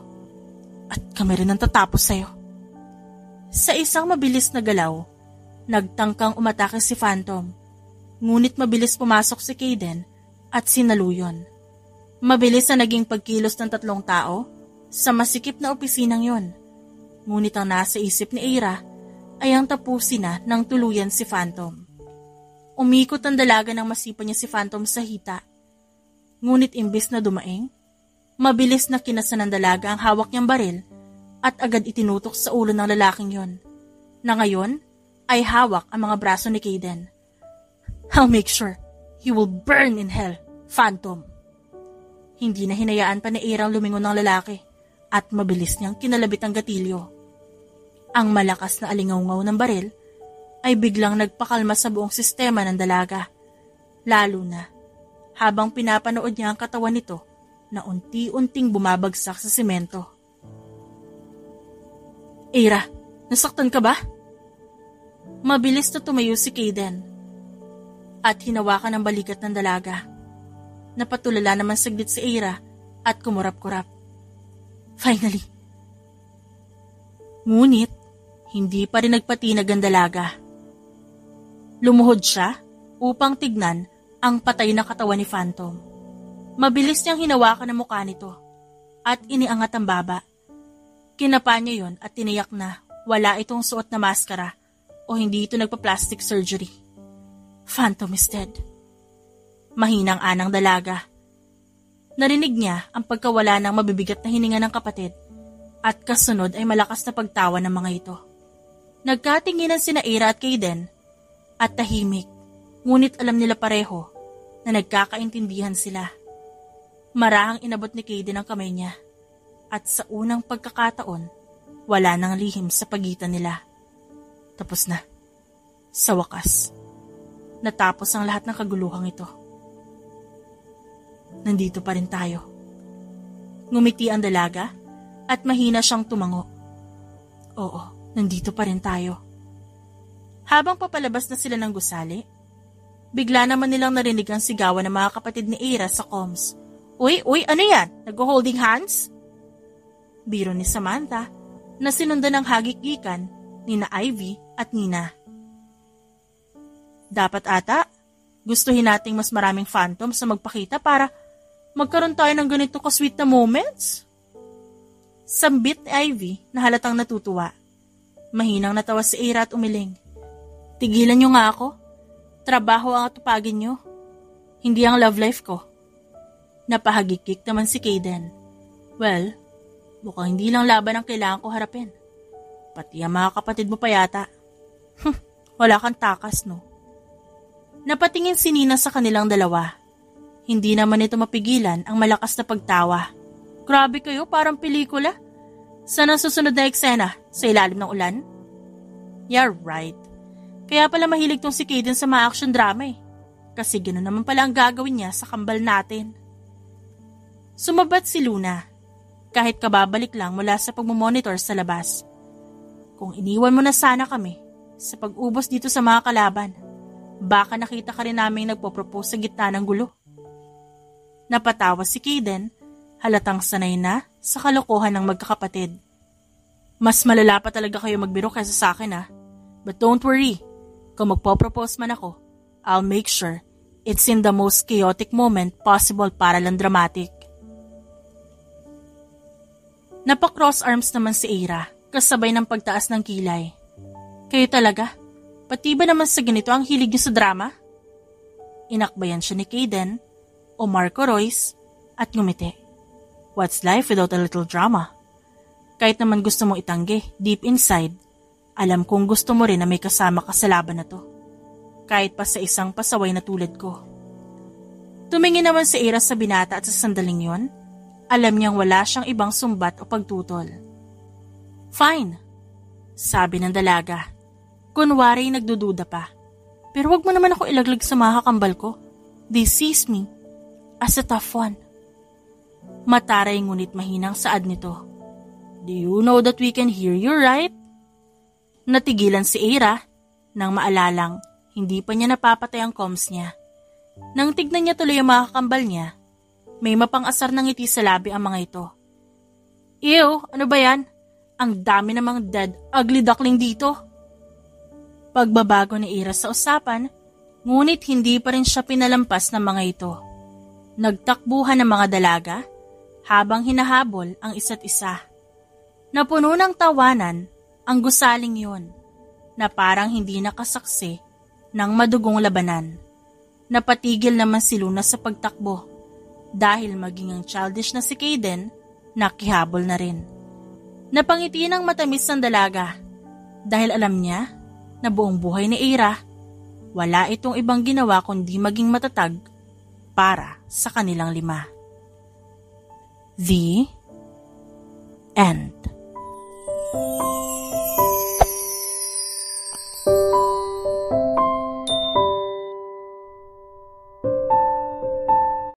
At kami rin ang tatapos sa'yo. Sa isang mabilis na galaw, nagtangkang umatake si Phantom. Ngunit mabilis pumasok si Kayden at sinaluyon. Mabilis na naging pagkilos ng tatlong tao sa masikip na opisinang yon. Ngunit ang nasa isip ni Ira ay ang tapusin na ng tuluyan si Phantom. Umikot ang dalaga nang masipa niya si Phantom sa hita. Ngunit imbis na dumaing, mabilis na kinasan ng dalaga ang hawak niyang baril at agad itinutok sa ulo ng lalaking yon, na ngayon ay hawak ang mga braso ni Kayden. I'll make sure you will burn in hell, Phantom. Hindi na hinayaan pa ni Ira ang lumingon ng lalaki at mabilis niyang kinalabit ang gatilyo. Ang malakas na alingawngaw ng baril ay biglang nagpakalma sa buong sistema ng dalaga, lalo na habang pinapanood niya ang katawan nito na unti-unting bumabagsak sa semento. Ira, nasaktan ka ba? Mabilis na tumayo si Kayden at hinawakan ang balikat ng dalaga. Napatulala naman saglit si Ira at kumurap-kurap. Finally. Ngunit, hindi pa rin nagpatinag ang dalaga. Lumuhod siya upang tignan ang patay na katawan ni Phantom. Mabilis niyang hinawakan ang mukha nito at iniangat ang baba. Kinapa niya yon at tiniyak na wala itong suot na maskara o hindi ito nagpa-plastic surgery. Phantom is dead. Mahinang anang dalaga. Narinig niya ang pagkawala ng mabibigat na hininga ng kapatid at kasunod ay malakas na pagtawa ng mga ito. Nagkatinginan sina Ira at Kayden at tahimik, ngunit alam nila pareho na nagkakaintindihan sila. Marahang inabot ni Kayden ang kamay niya at sa unang pagkakataon, wala nang lihim sa pagitan nila. Tapos na. Sa wakas. Natapos ang lahat ng kaguluhang ito. Nandito pa rin tayo. Ngumiti ang dalaga at mahina siyang tumango. Oo, nandito pa rin tayo. Habang papalabas na sila ng gusali, bigla naman nilang narinig ang sigawan ng mga kapatid ni Ira sa comms. Uy, ano yan? Nag-holding hands? Biro ni Samantha na sinundan ng hagik-gikan ni na Ivy at Nina. Dapat ata, gustuhin nating mas maraming Phantom sa magpakita para magkaroon tayo ng ganito ka-sweet na moments. Sambit ni Ivy na halatang natutuwa. Mahinang natawa si Ira at umiling. Tigilan niyo nga ako. Trabaho ang atupagin niyo. Hindi ang love life ko. Napahagikik naman si Kayden. Well, mukhang hindi lang laban ang kailangan ko harapin. Pati ang mga kapatid mo pa yata. Wala kang takas, no? Napatingin si Nina sa kanilang dalawa. Hindi naman ito mapigilan ang malakas na pagtawa. Grabe kayo, parang pelikula. Saan ang susunod na eksena? Sa ilalim ng ulan? Yeah, right. Kaya pala mahilig tong si Kayden sa mga action drama eh. Kasi gano'n naman pala ang gagawin niya sa kambal natin. Sumabat si Luna. Kahit kababalik lang mula sa pagmumonitor sa labas. Kung iniwan mo na sana kami, sa pag-ubos dito sa mga kalaban. Baka nakita ka rin namin nagpo-propose sa gitna ng gulo. Napatawa si Kaden, halatang sanay na sa kalokohan ng magkakapatid. Mas malala pa talaga kayo magbiro kaysa sa akin But don't worry, kung magpo-propose man ako, I'll make sure it's in the most chaotic moment possible para lang dramatic. Napa-cross arms naman si Eira, kasabay ng pagtaas ng kilay. Kayo talaga? Pati ba naman sa ganito ang hilig niyo sa drama? Inakbayan siya ni Kaden, o Marco Royce, at ngumiti. What's life without a little drama? Kahit naman gusto mong itanggi, deep inside, alam kong gusto mo rin na may kasama ka sa laban na to. Kahit pa sa isang pasaway na tulad ko. Tumingin naman si Eira sa binata at sa sandaling yon, alam niyang wala siyang ibang sumbat o pagtutol. Fine, sabi ng dalaga. Kunwari nagdududa pa. Pero wag mo naman ako ilaglag sa mga kakambal ko. They sees me as a tough one. Mataray ngunit mahinang saad nito. Do you know that we can hear you, right? Natigilan si Eira nang maalalang hindi pa niya napapatay ang comms niya. Nang tignan niya tuloy ang mga kakambal niya, may mapang-asar ng ngiti sa labi ang mga ito. Ew, ano ba yan? Ang dami namang dead, ugly duckling dito. Pagbabago ni Eira sa usapan, ngunit hindi pa rin siya pinalampas ng mga ito. Nagtakbuhan ng mga dalaga habang hinahabol ang isa't isa. Napuno ng tawanan ang gusaling yun na parang hindi nakasaksi ng madugong labanan. Napatigil naman si Luna sa pagtakbo dahil maging ang childish na si Kaden nakihabol na rin. Napangiti ng matamis ng dalaga dahil alam niya na buong buhay ni Eira, wala itong ibang ginawa kundi maging matatag para sa kanilang 5. The End.